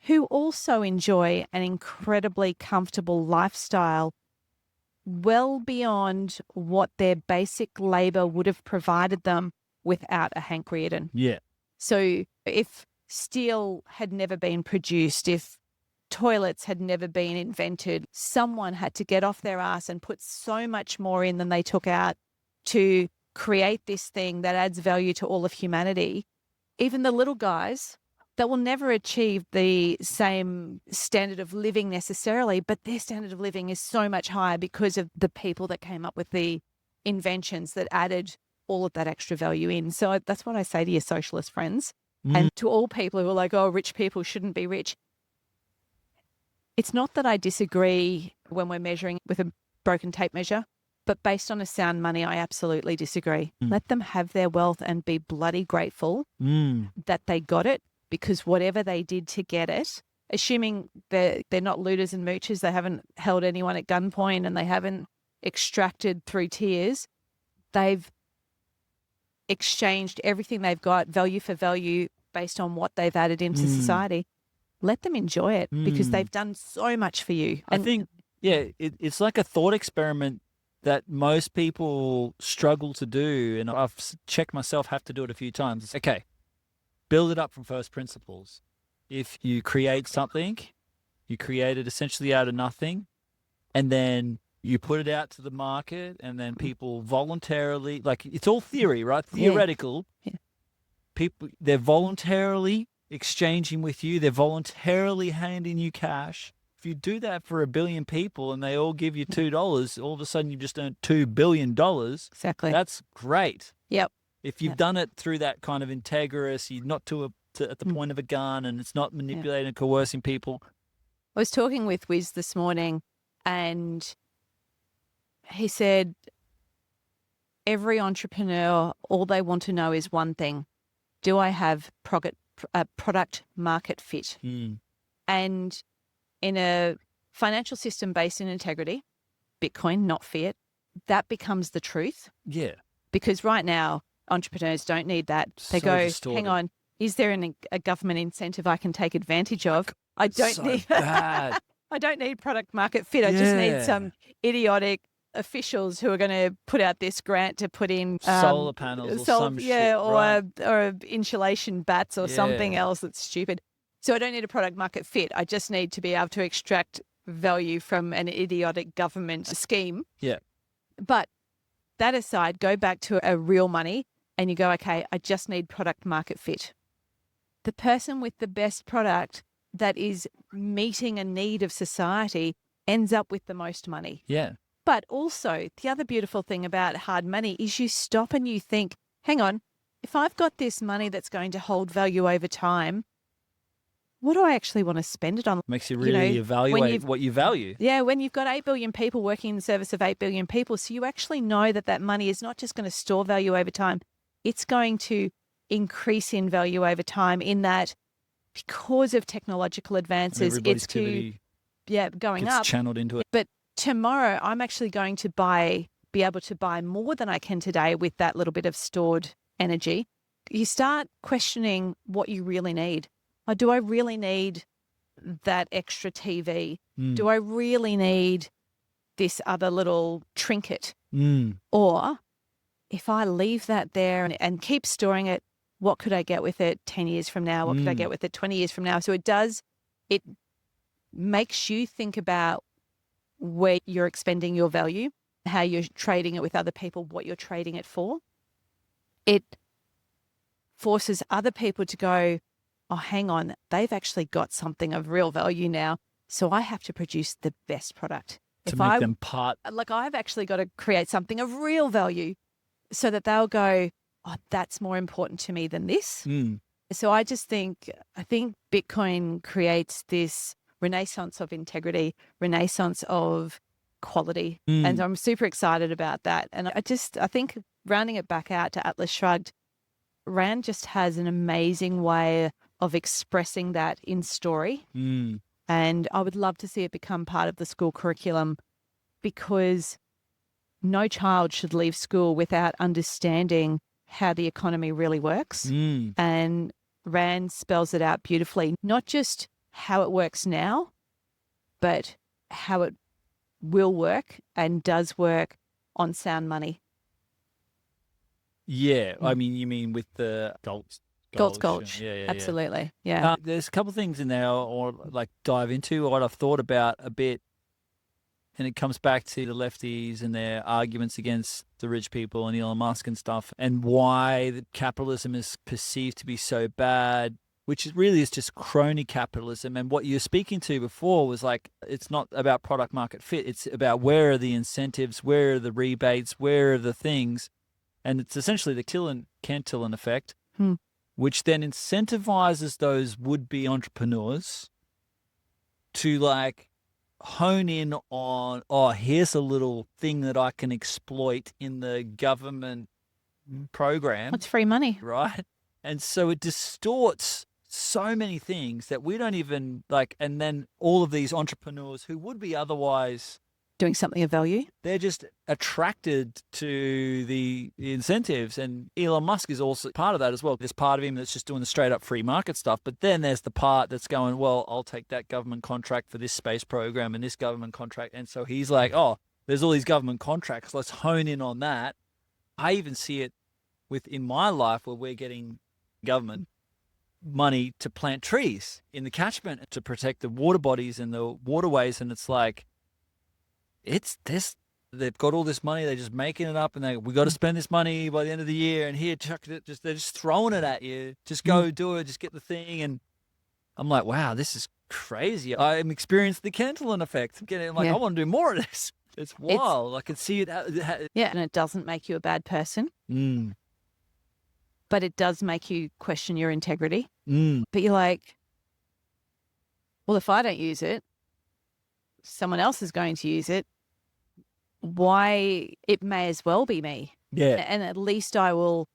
S1: who also enjoy an incredibly comfortable lifestyle well beyond what their basic labor would have provided them without a Hank Rearden. So if steel had never been produced, if toilets had never been invented, someone had to get off their ass and put so much more in than they took out to create this thing that adds value to all of humanity. Even the little guys that will never achieve the same standard of living necessarily, but their standard of living is so much higher because of the people that came up with the inventions that added all of that extra value in. So that's what I say to your socialist friends and to all people who are like, oh, rich people shouldn't be rich. It's not that I disagree when we're measuring with a broken tape measure, but based on a sound money, I absolutely disagree. Let them have their wealth and be bloody grateful that they got it, because whatever they did to get it, assuming they're not looters and moochers, they haven't held anyone at gunpoint and they haven't extracted through tears, they've exchanged everything they've got, value for value, based on what they've added into society. Let them enjoy it because they've done so much for you.
S2: I think, it's like a thought experiment that most people struggle to do. And I've checked myself, have to do it a few times. It's okay, build it up from first principles. If you create something, you create it essentially out of nothing. And then You put it out to the market, and then people voluntarily, like, it's all theory, right? Theoretical.
S1: Yeah.
S2: People, they're voluntarily exchanging with you. They're voluntarily handing you cash. If you do that for 1 billion people and they all give you $2, all of a sudden you just earned $2 billion.
S1: Exactly.
S2: That's great.
S1: Yep.
S2: If you've done it through that kind of integrous, you're not at the point of a gun, and it's not manipulating and coercing people.
S1: I was talking with Wiz this morning, and he said every entrepreneur, all they want to know is one thing: do I have product market fit? And in a financial system based in integrity, Bitcoin, not fiat, that becomes the truth.
S2: Yeah.
S1: Because right now, entrepreneurs don't need that. They
S2: So
S1: go,
S2: distorted.
S1: hang on, is there a government incentive I can take advantage of? I don't
S2: So
S1: need
S2: bad.
S1: I don't need product market fit. I just need some idiotic officials who are going to put out this grant to put in
S2: solar panels or some shit, right?
S1: or insulation bats or something else that's stupid. So I don't need a product market fit. I just need to be able to extract value from an idiotic government scheme.
S2: Yeah.
S1: But that aside, go back to a real money and you go, okay, I just need product market fit. The person with the best product that is meeting a need of society ends up with the most money.
S2: Yeah.
S1: But also, the other beautiful thing about hard money is you stop and you think, hang on, if I've got this money that's going to hold value over time, what do I actually want to spend it on?
S2: Makes you really evaluate what you value.
S1: Yeah, when you've got 8 billion people working in the service of 8 billion people, so you actually know that money is not just going to store value over time, it's going to increase in value over time, in that because of technological advances, it's going up.
S2: Channeled into it.
S1: But tomorrow, I'm actually going to be able to buy more than I can today with that little bit of stored energy. You start questioning what you really need. Do I really need that extra TV? Do I really need this other little trinket? Or if I leave that there and keep storing it, what could I get with it 10 years from now? What could I get with it 20 years from now? So it makes you think about where you're expending your value, how you're trading it with other people, what you're trading it for. It forces other people to go, oh, hang on, they've actually got something of real value now, so I have to produce the best product.
S2: To make them part.
S1: Like, I've actually got to create something of real value so that they'll go, oh, that's more important to me than this. So I think Bitcoin creates this renaissance of integrity, renaissance of quality. And I'm super excited about that. And I think rounding it back out to Atlas Shrugged, Rand just has an amazing way of expressing that in story. And I would love to see it become part of the school curriculum, because no child should leave school without understanding how the economy really works. And Rand spells it out beautifully, not just how it works now, but how it will work and does work on sound money.
S2: Yeah, I mean, you mean with the Galt's
S1: Gulch.
S2: Yeah,
S1: absolutely. Yeah.
S2: There's a couple of things in there I'll dive into, what I've thought about a bit, and it comes back to the lefties and their arguments against the rich people and Elon Musk and stuff, and why capitalism is perceived to be so bad, which really is just crony capitalism. And what you're speaking to before was like, it's not about product market fit. It's about where are the incentives, where are the rebates, where are the things. And it's essentially the Cantillon effect, which then incentivizes those would-be entrepreneurs to hone in on, oh, here's a little thing that I can exploit in the government program.
S1: It's free money.
S2: Right? And so it distorts so many things that we don't even and then all of these entrepreneurs who would be otherwise
S1: doing something of value,
S2: they're just attracted to the incentives. And Elon Musk is also part of that as well. There's part of him that's just doing the straight up free market stuff. But then there's the part that's going, well, I'll take that government contract for this space program and this government contract. And so he's like, oh, there's all these government contracts. Let's hone in on that. I even see it within my life where we're getting government money to plant trees in the catchment to protect the water bodies and the waterways. And it's like, it's this. They've got all this money. They're just making it up, and we got to spend this money by the end of the year. And here, chuck it. They're just throwing it at you. Just go do it. Just get the thing. And I'm like, wow, this is crazy. I'm experiencing the Cantillon effect. I'm like, I want to do more of this. It's wild. I can see it.
S1: Yeah, and it doesn't make you a bad person, but it does make you question your integrity. But you're like, well, if I don't use it, someone else is going to use it. Why? It may as well be me.
S2: Yeah.
S1: And at least I will,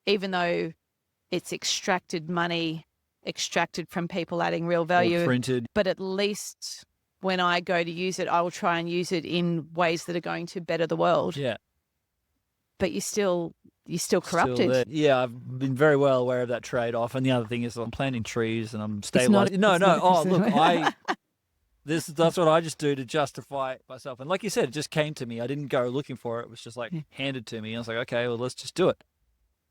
S1: even though it's extracted money, extracted from people adding real value,
S2: or printed.
S1: But at least when I go to use it, I will try and use it in ways that are going to better the world.
S2: Yeah.
S1: But you're still corrupted.
S2: Yeah, I've been very well aware of that trade-off. And the other thing is I'm planting trees and I'm
S1: It's
S2: stabilizing.
S1: not-
S2: Oh, look, that's what I just do to justify myself. And like you said, it just came to me. I didn't go looking for it. It was just like handed to me. And I was like, okay, well, let's just do it.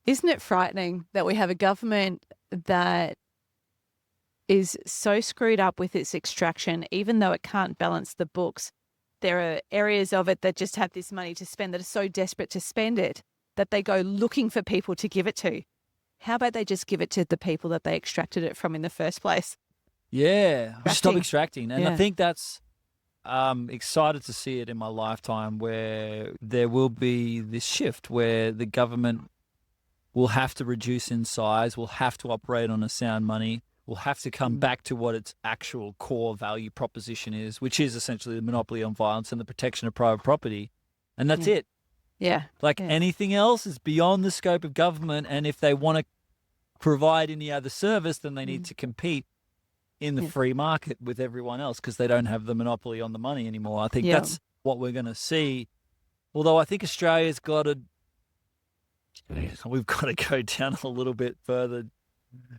S1: Isn't it frightening that we have a government that is so screwed up with its extraction, even though it can't balance the books? There are areas of it that just have this money to spend that are so desperate to spend it that they go looking for people to give it to. How about they just give it to the people that they extracted it from in the first place?
S2: Yeah, stop extracting. And I
S1: Yeah.
S2: think that's excited to see it in my lifetime, where there will be this shift where the government will have to reduce in size, will have to operate on a sound money, will have to come back to what its actual core value proposition is, which is essentially the monopoly on violence and the protection of private property. And that's it.
S1: Yeah.
S2: Anything else is beyond the scope of government. And if they want to provide any other service, then they need to compete in the free market with everyone else because they don't have the monopoly on the money anymore. I think that's what we're going to see. Although I think Australia's we've got to go down a little bit further,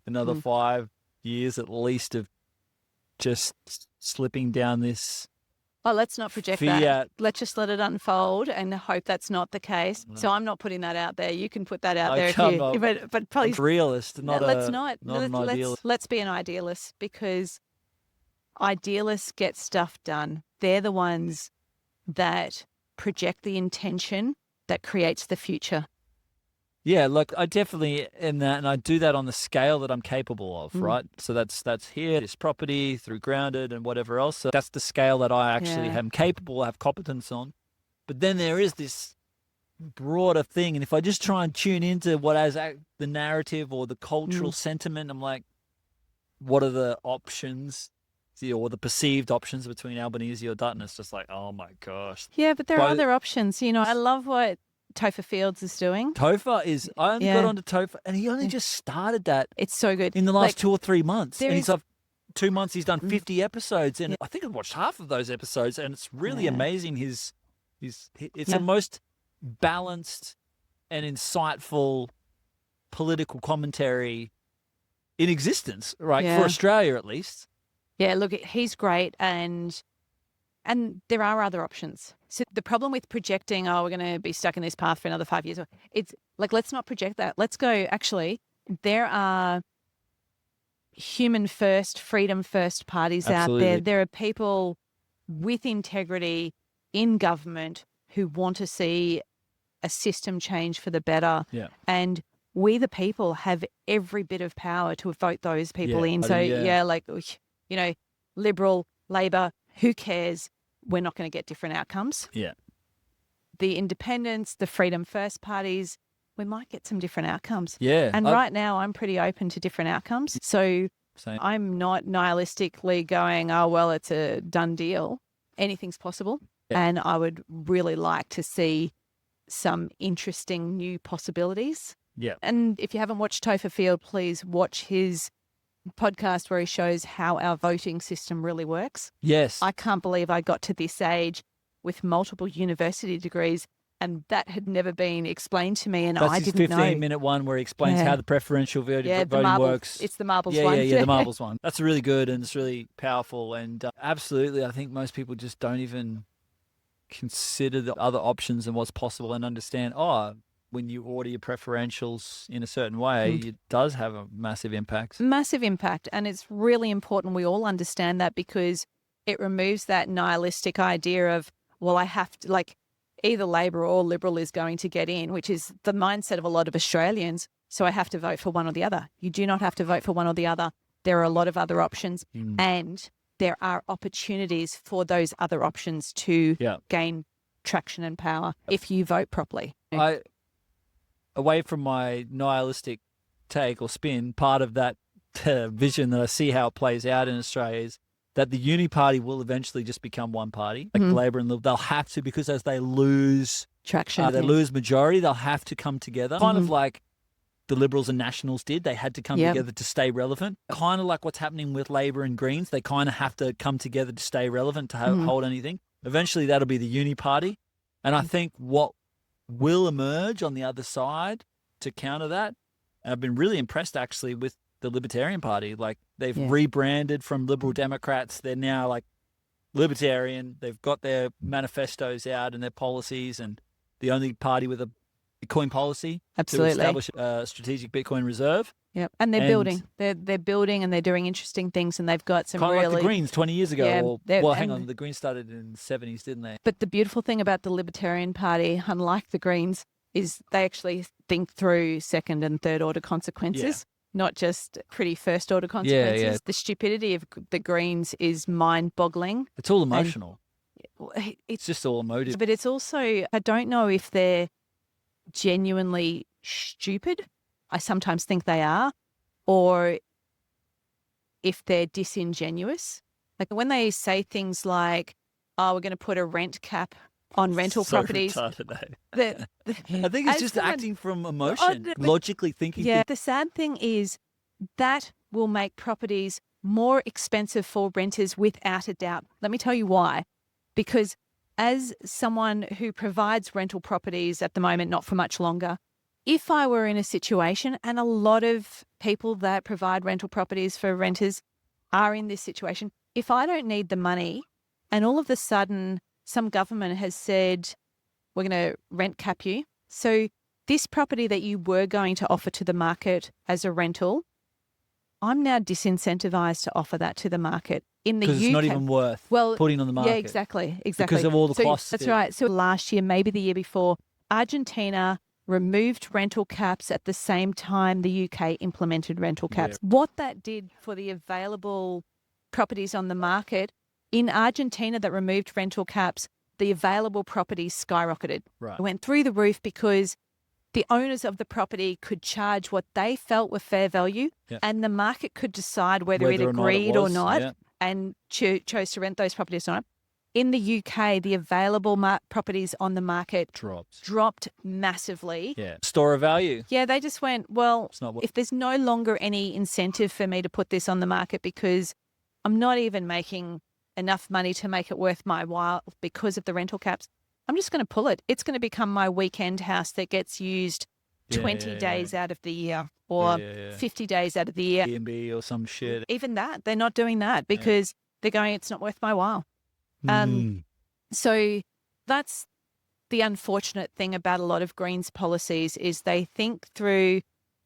S2: another 5 years at least of just slipping down this.
S1: Oh, let's not project that. Let's just let it unfold and hope that's not the case. No. So I'm not putting that out there. You can put that out there if you. But probably
S2: I'm a realist, not an idealist.
S1: Let's be an idealist, because idealists get stuff done. They're the ones that project the intention that creates the future.
S2: Yeah, look, I definitely in that, and I do that on the scale that I'm capable of, right? So that's here, this property through grounded and whatever else. So that's the scale that I actually am capable, have competence on. But then there is this broader thing, and if I just try and tune into what has the narrative or the cultural sentiment, I'm like, what are the options? Or the perceived options between Albanese or Dutton? It's just like, oh my gosh.
S1: Yeah, but there are other options. I love what Topher Fields is doing.
S2: Topher is, I only got onto Topher, and he only just started that.
S1: It's so good.
S2: In the last 2 or 3 months. And he's 2 months, he's done 50 episodes. And I think I've watched half of those episodes, and it's really amazing. It's the most balanced and insightful political commentary in existence, right? For Australia, at least.
S1: Yeah, look, he's great, and there are other options. So the problem with projecting, we're going to be stuck in this path for another 5 years, it's like, let's not project that. Let's go, actually, there are human first, freedom first parties out there. There are people with integrity in government who want to see a system change for the better. Yeah. And we, the people, have every bit of power to vote those people in. So, Liberal, Labor, who cares? We're not going to get different outcomes. Yeah. The independents, the freedom first parties, we might get some different outcomes. Yeah. And right now I'm pretty open to different outcomes. So I'm not nihilistically going, it's a done deal. Anything's possible. Yeah. And I would really like to see some interesting new possibilities. Yeah. And if you haven't watched Topher Field, please watch his podcast where he shows how our voting system really works. Yes. I can't believe I got to this age with multiple university degrees and that had never been explained to me, and I didn't know. That's his 15-minute
S2: one where he explains how the preferential voting works.
S1: It's the marbles one.
S2: Yeah, the marbles one. That's really good and it's really powerful, and absolutely I think most people just don't even consider the other options and what's possible and understand, when you order your preferentials in a certain way, it does have a massive impact.
S1: Massive impact. And it's really important we all understand that, because it removes that nihilistic idea of, well, I have to, like, either Labor or Liberal is going to get in, which is the mindset of a lot of Australians. So I have to vote for one or the other. You do not have to vote for one or the other. There are a lot of other options, and there are opportunities for those other options to gain traction and power if you vote properly.
S2: Away from my nihilistic take or spin, part of that vision that I see how it plays out in Australia is that the uni party will eventually just become one party, like Labor and Liberal. They'll have to, because as they lose
S1: traction,
S2: they lose majority, they'll have to come together. Kind of like the Liberals and Nationals did. They had to come together to stay relevant. Kind of like what's happening with Labor and Greens. They kind of have to come together to stay relevant, to hold anything. Eventually, that'll be the uni party. And I think what will emerge on the other side to counter that, and I've been really impressed actually with the Libertarian Party. Like, they've rebranded from Liberal Democrats. They're now like Libertarian. They've got their manifestos out and their policies, and the only party with a Bitcoin policy to establish a strategic Bitcoin reserve.
S1: Yep, and they're building. They're building, and they're doing interesting things, and they've got some
S2: kind
S1: really...
S2: of like the Greens 20 years ago. The Greens started in the 70s, didn't they?
S1: But the beautiful thing about the Libertarian Party, unlike the Greens, is they actually think through second and third order consequences, not just pretty first order consequences.
S2: Yeah.
S1: The stupidity of the Greens is mind-boggling.
S2: It's all emotional.
S1: It's
S2: just all emotive.
S1: But it's also, I don't know if they're genuinely stupid. I sometimes think they are, or if they're disingenuous. Like when they say things like, oh, we're going to put a rent cap on rental properties.
S2: I think it's just acting from emotion, logically thinking.
S1: Yeah, the sad thing is that will make properties more expensive for renters without a doubt. Let me tell you why. Because as someone who provides rental properties at the moment, not for much longer, if I were in a situation, and a lot of people that provide rental properties for renters are in this situation, if I don't need the money and all of a sudden some government has said, we're going to rent cap you. So this property that you were going to offer to the market as a rental, I'm now disincentivized to offer that to the market. In the UK,
S2: because it's not even worth putting on the market.
S1: Yeah, exactly.
S2: Because of all the costs.
S1: That's right. So last year, maybe the year before, Argentina removed rental caps at the same time the UK implemented rental caps. Yeah. What that did for the available properties on the market, in Argentina that removed rental caps, the available properties skyrocketed.
S2: Right.
S1: It went through the roof because the owners of the property could charge what they felt were fair value, and the market could decide whether it agreed or not, and chose to rent those properties or not. In the UK, the available properties on the market dropped massively.
S2: Yeah. Store of value.
S1: Yeah, they just went, well, if there's no longer any incentive for me to put this on the market because I'm not even making enough money to make it worth my while because of the rental caps, I'm just going to pull it. It's going to become my weekend house that gets used 20 days out of the year or 50 days out of the year.
S2: Airbnb or some shit.
S1: Even that, they're not doing that because they're going, it's not worth my while. So that's the unfortunate thing about a lot of Greens policies is they think through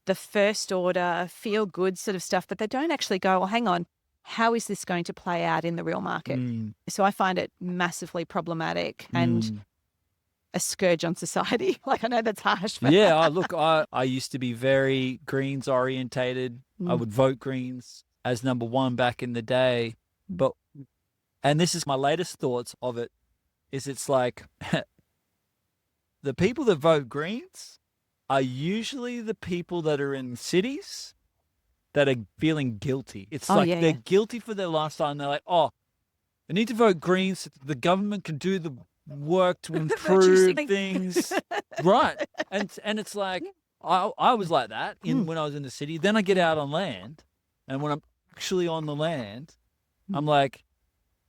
S1: the first order, feel good sort of stuff, but they don't actually go, well, hang on, how is this going to play out in the real market? So I find it massively problematic and a scourge on society. Like, I know that's harsh. But
S2: Look, I used to be very Greens orientated. I would vote Greens as number one back in the day. And this is my latest thoughts of it, is it's like the people that vote Greens are usually the people that are in cities that are feeling guilty. It's they're guilty for their lifestyle, and they're like, oh, I need to vote Greens so the government can do the work to improve things. Right. And it's like, I was like that when I was in the city. Then I get out on land, and when I'm actually on the land, I'm like,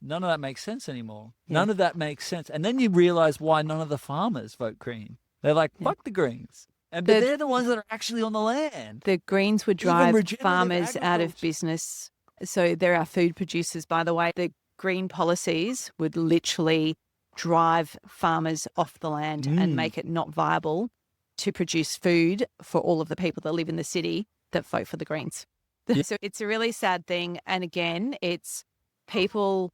S2: none of that makes sense anymore. None of that makes sense. And then you realize why none of the farmers vote Green. They're like, fuck the Greens. But they're the ones that are actually on the land.
S1: The Greens would drive farmers out of business. So there are food producers, by the way. The Green policies would literally drive farmers off the land and make it not viable to produce food for all of the people that live in the city that vote for the Greens. So it's a really sad thing. And again, it's people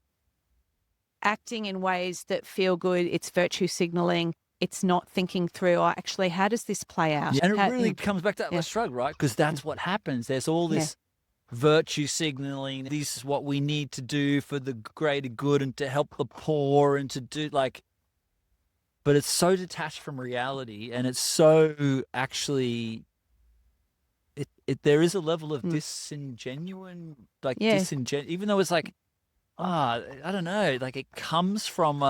S1: acting in ways that feel good. It's virtue signaling. It's not thinking through, oh, actually, how does this play out?
S2: Yeah, and it
S1: How-
S2: really comes back to Atlas Shrugged, right? Because that's what happens. There's all this virtue signaling. This is what we need to do for the greater good and to help the poor and to do like, but it's so detached from reality, and it's so actually, there is a level of disingenuine, like even though it's like, I don't know, like it comes from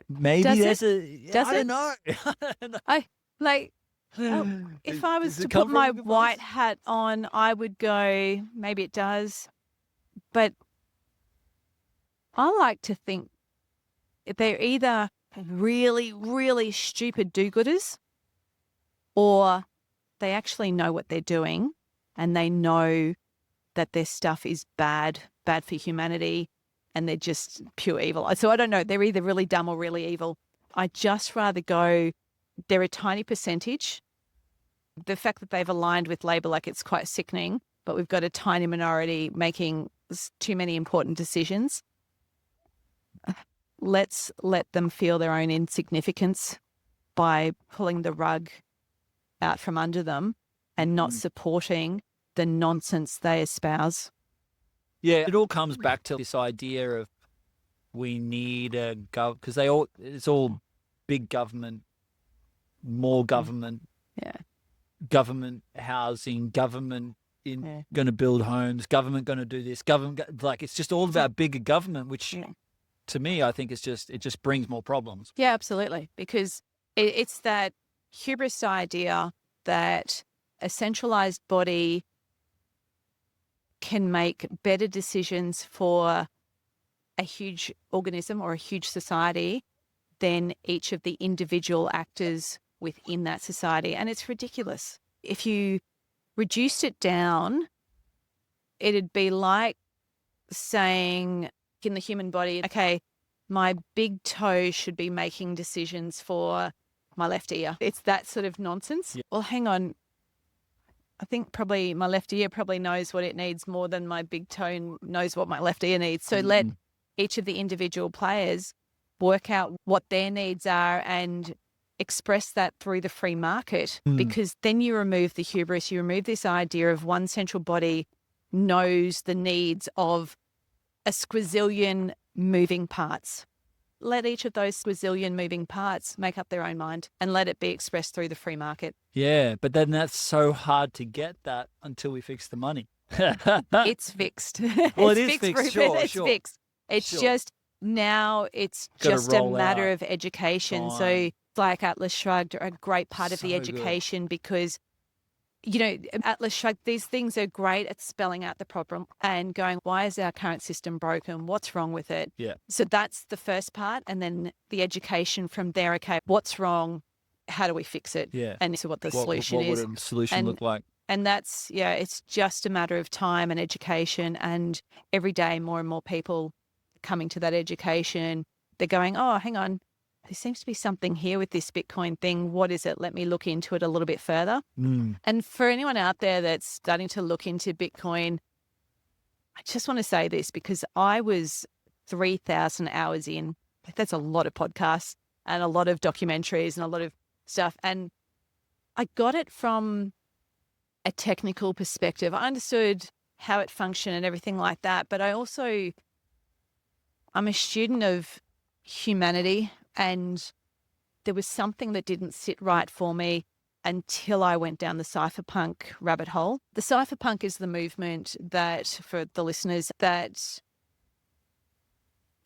S2: maybe
S1: Does
S2: there's
S1: it?
S2: a,
S1: Does
S2: I
S1: it?
S2: don't know.
S1: I like. If I was
S2: Does
S1: to
S2: it come
S1: put
S2: from
S1: my
S2: a good
S1: white
S2: place?
S1: hat on, I would go, maybe it does. But I like to think they're either really, really stupid do-gooders, or they actually know what they're doing and they know that their stuff is bad for humanity, and they're just pure evil. So I don't know. They're either really dumb or really evil. I just rather go, they're a tiny percentage. The fact that they've aligned with Labor, like, it's quite sickening, but we've got a tiny minority making too many important decisions. Let's let them feel their own insignificance by pulling the rug out from under them and not supporting the nonsense they espouse.
S2: Yeah, it all comes back to this idea of we need a because it's all big government, more government, government housing, government going to build homes, government going to do this, government, like it's just all about bigger government, which to me, I think it just brings more problems.
S1: Yeah, absolutely. Because it's that hubris idea that a centralized body can make better decisions for a huge organism or a huge society than each of the individual actors within that society. And it's ridiculous. If you reduced it down, it'd be like saying in the human body, okay, my big toe should be making decisions for my left ear. It's that sort of nonsense. Well, hang on. I think probably my left ear probably knows what it needs more than my big toe knows what my left ear needs. So let each of the individual players work out what their needs are and express that through the free market, because then you remove the hubris, you remove this idea of one central body knows the needs of a squazillion moving parts. Let each of those squazillion moving parts make up their own mind and let it be expressed through the free market.
S2: Yeah, but then that's so hard to get that until we fix the money.
S1: It's fixed.
S2: Well,
S1: It's
S2: it is
S1: fixed,
S2: fixed,
S1: Rupert.
S2: sure,
S1: It's
S2: sure.
S1: fixed. It's
S2: Sure.
S1: just now it's
S2: Gotta
S1: just a
S2: roll
S1: matter
S2: out
S1: of education.
S2: time.
S1: So like Atlas Shrugged are a great part of the
S2: So good.
S1: education because, you know, Atlas Shrugged, these things are great at spelling out the problem and going, why is our current system broken? What's wrong with it?
S2: Yeah.
S1: So that's the first part. And then the education from there, okay, what's wrong? How do we fix it?
S2: Yeah.
S1: And so what the solution
S2: what
S1: is.
S2: would a solution
S1: And-
S2: look like?
S1: And that's, it's just a matter of time and education. And every day, more and more people coming to that education, they're going, oh, hang on, there seems to be something here with this Bitcoin thing. What is it? Let me look into it a little bit further. And for anyone out there that's starting to look into Bitcoin, I just want to say this because I was 3,000 hours in. That's a lot of podcasts and a lot of documentaries and a lot of stuff. And I got it from a technical perspective. I understood how it functioned and everything like that, but I'm a student of humanity, and there was something that didn't sit right for me until I went down the cypherpunk rabbit hole. The cypherpunk is the movement that, for the listeners, that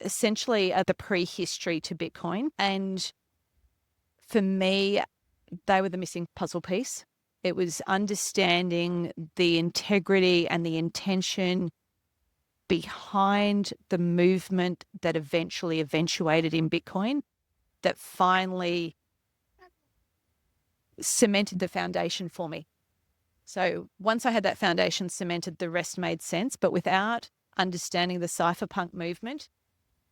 S1: essentially are the prehistory to Bitcoin. And for me, they were the missing puzzle piece. It was understanding the integrity and the intention behind the movement that eventually eventuated in Bitcoin that finally cemented the foundation for me. So once I had that foundation cemented, the rest made sense. But without understanding the cypherpunk movement,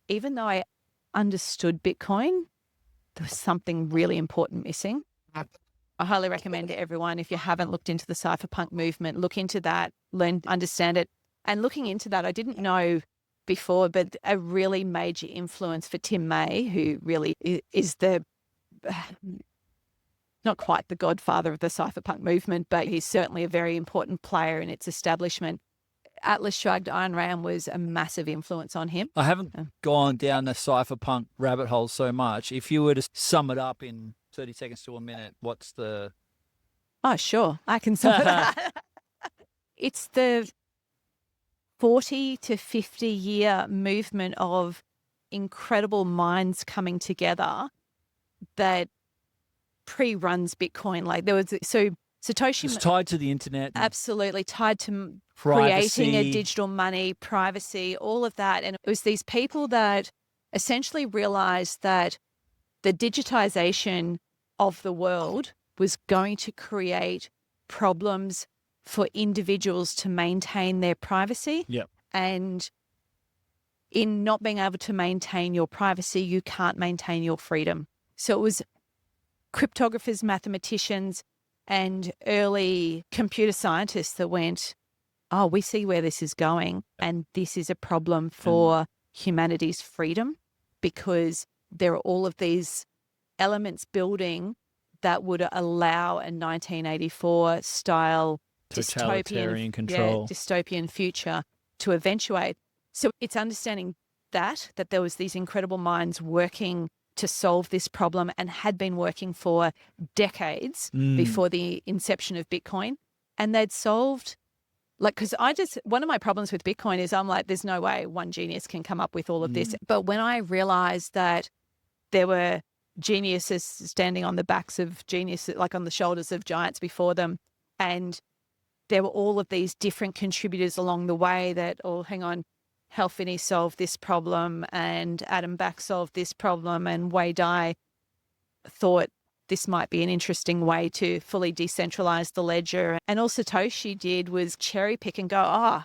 S1: even though I understood Bitcoin, there was something really important missing. I highly recommend to everyone, if you haven't looked into the cypherpunk movement, look into that, learn, understand it. And looking into that, I didn't know before, but a really major influence for Tim May, who really is the not quite the godfather of the cypherpunk movement, but he's certainly a very important player in its establishment. Atlas Shrugged, Ayn Rand was a massive influence on him.
S2: I haven't gone down the cypherpunk rabbit hole so much. If you were to sum it up in 30 seconds to a minute, what's the...
S1: Oh, sure. I can sum it up. It's the 40 to 50 year movement of incredible minds coming together that pre-runs Bitcoin. Like there was, so Satoshi...
S2: It's tied to the internet.
S1: Absolutely. Tied to
S2: privacy.
S1: Creating a digital money, privacy, all of that. And it was these people that essentially realized that the digitization of the world was going to create problems for individuals to maintain their privacy.
S2: Yep.
S1: And in not being able to maintain your privacy, you can't maintain your freedom. So it was cryptographers, mathematicians, and early computer scientists that went, oh, we see where this is going, and this is a problem for humanity's freedom, because there are all of these elements building that would allow a 1984 style
S2: totalitarian control,
S1: dystopian future to eventuate. So it's understanding that there was these incredible minds working to solve this problem and had been working for decades before the inception of Bitcoin. And they'd solved, like, because one of my problems with Bitcoin is I'm like, there's no way one genius can come up with all of this. But when I realized that there were geniuses standing on the backs of geniuses, like on the shoulders of giants before them, and there were all of these different contributors along the way that, oh, hang on, Hal Finney solved this problem and Adam Back solved this problem and Wei Dai thought this might be an interesting way to fully decentralize the ledger. And all Satoshi did was cherry pick and go,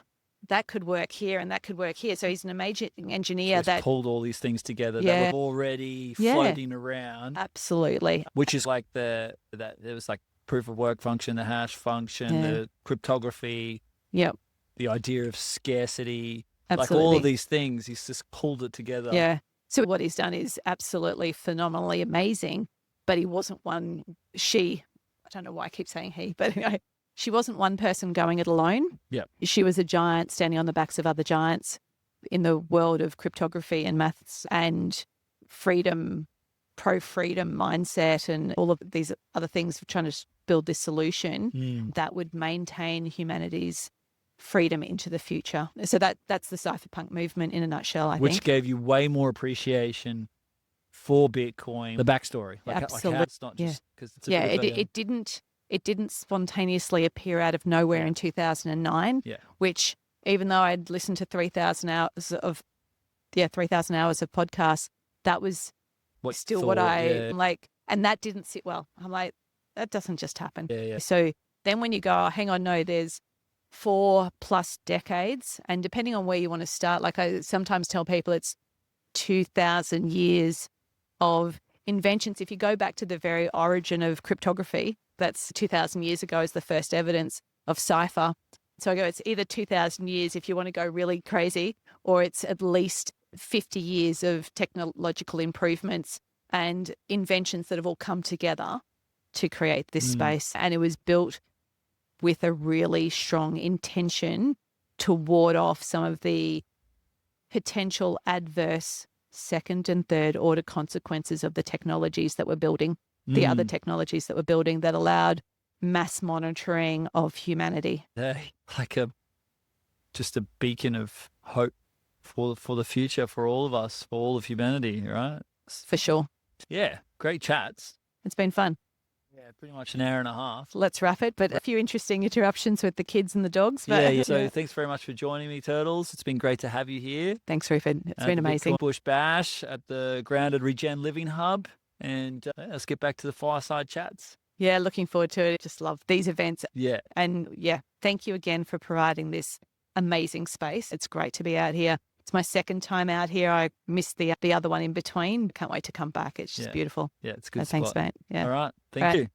S1: that could work here and that could work here. So he's an amazing engineer that
S2: pulled all these things together that were already floating around.
S1: Absolutely.
S2: Which is like there was like proof of work function, the hash function, the cryptography, the idea of scarcity.
S1: Absolutely.
S2: Like all of these things, he's just pulled it together.
S1: Yeah. So what he's done is absolutely phenomenally amazing, but he wasn't I don't know why I keep saying he, but she wasn't one person going it alone.
S2: Yeah.
S1: She was a giant standing on the backs of other giants in the world of cryptography and maths and freedom, pro-freedom mindset and all of these other things for trying to build this solution that would maintain humanity's freedom into the future. So that's the cypherpunk movement in a nutshell, I think.
S2: Which gave you way more appreciation for Bitcoin, the backstory.
S1: Absolutely.
S2: Like how it's not just because it's
S1: it didn't spontaneously appear out of nowhere in 2009, which even though I'd listened to 3,000 hours of podcasts, that was what I like, and that didn't sit well. I'm like, that doesn't just happen. So then when you go, hang on, no, there's 4+ decades, and depending on where you want to start, like I sometimes tell people, it's 2,000 years of inventions. If you go back to the very origin of cryptography, that's 2,000 years ago is the first evidence of cipher. So I go, it's either 2,000 years if you want to go really crazy, or it's at least 50 years of technological improvements and inventions that have all come together to create this space. And it was built with a really strong intention to ward off some of the potential adverse second and third order consequences of the technologies that we're building, the other technologies that we're building that allowed mass monitoring of humanity.
S2: Like just a beacon of hope for the future, for all of us, for all of humanity, right?
S1: For sure.
S2: Yeah, great chats.
S1: It's been fun.
S2: Yeah, pretty much an hour and a half.
S1: Let's wrap it, but a few interesting interruptions with the kids and the dogs. But,
S2: yeah. So thanks very much for joining me, Turtles. It's been great to have you here.
S1: Thanks, Ruford. It's been amazing.
S2: Bitcoin Bush Bash at the Grounded Regen Living Hub. And let's get back to the fireside chats.
S1: Yeah, looking forward to it. Just love these events.
S2: Yeah.
S1: And thank you again for providing this amazing space. It's great to be out here. It's my second time out here. I missed the other one in between. Can't wait to come back. It's just beautiful.
S2: Yeah, it's a good
S1: Thanks,
S2: spot.
S1: mate. Yeah.
S2: All right. Thank you.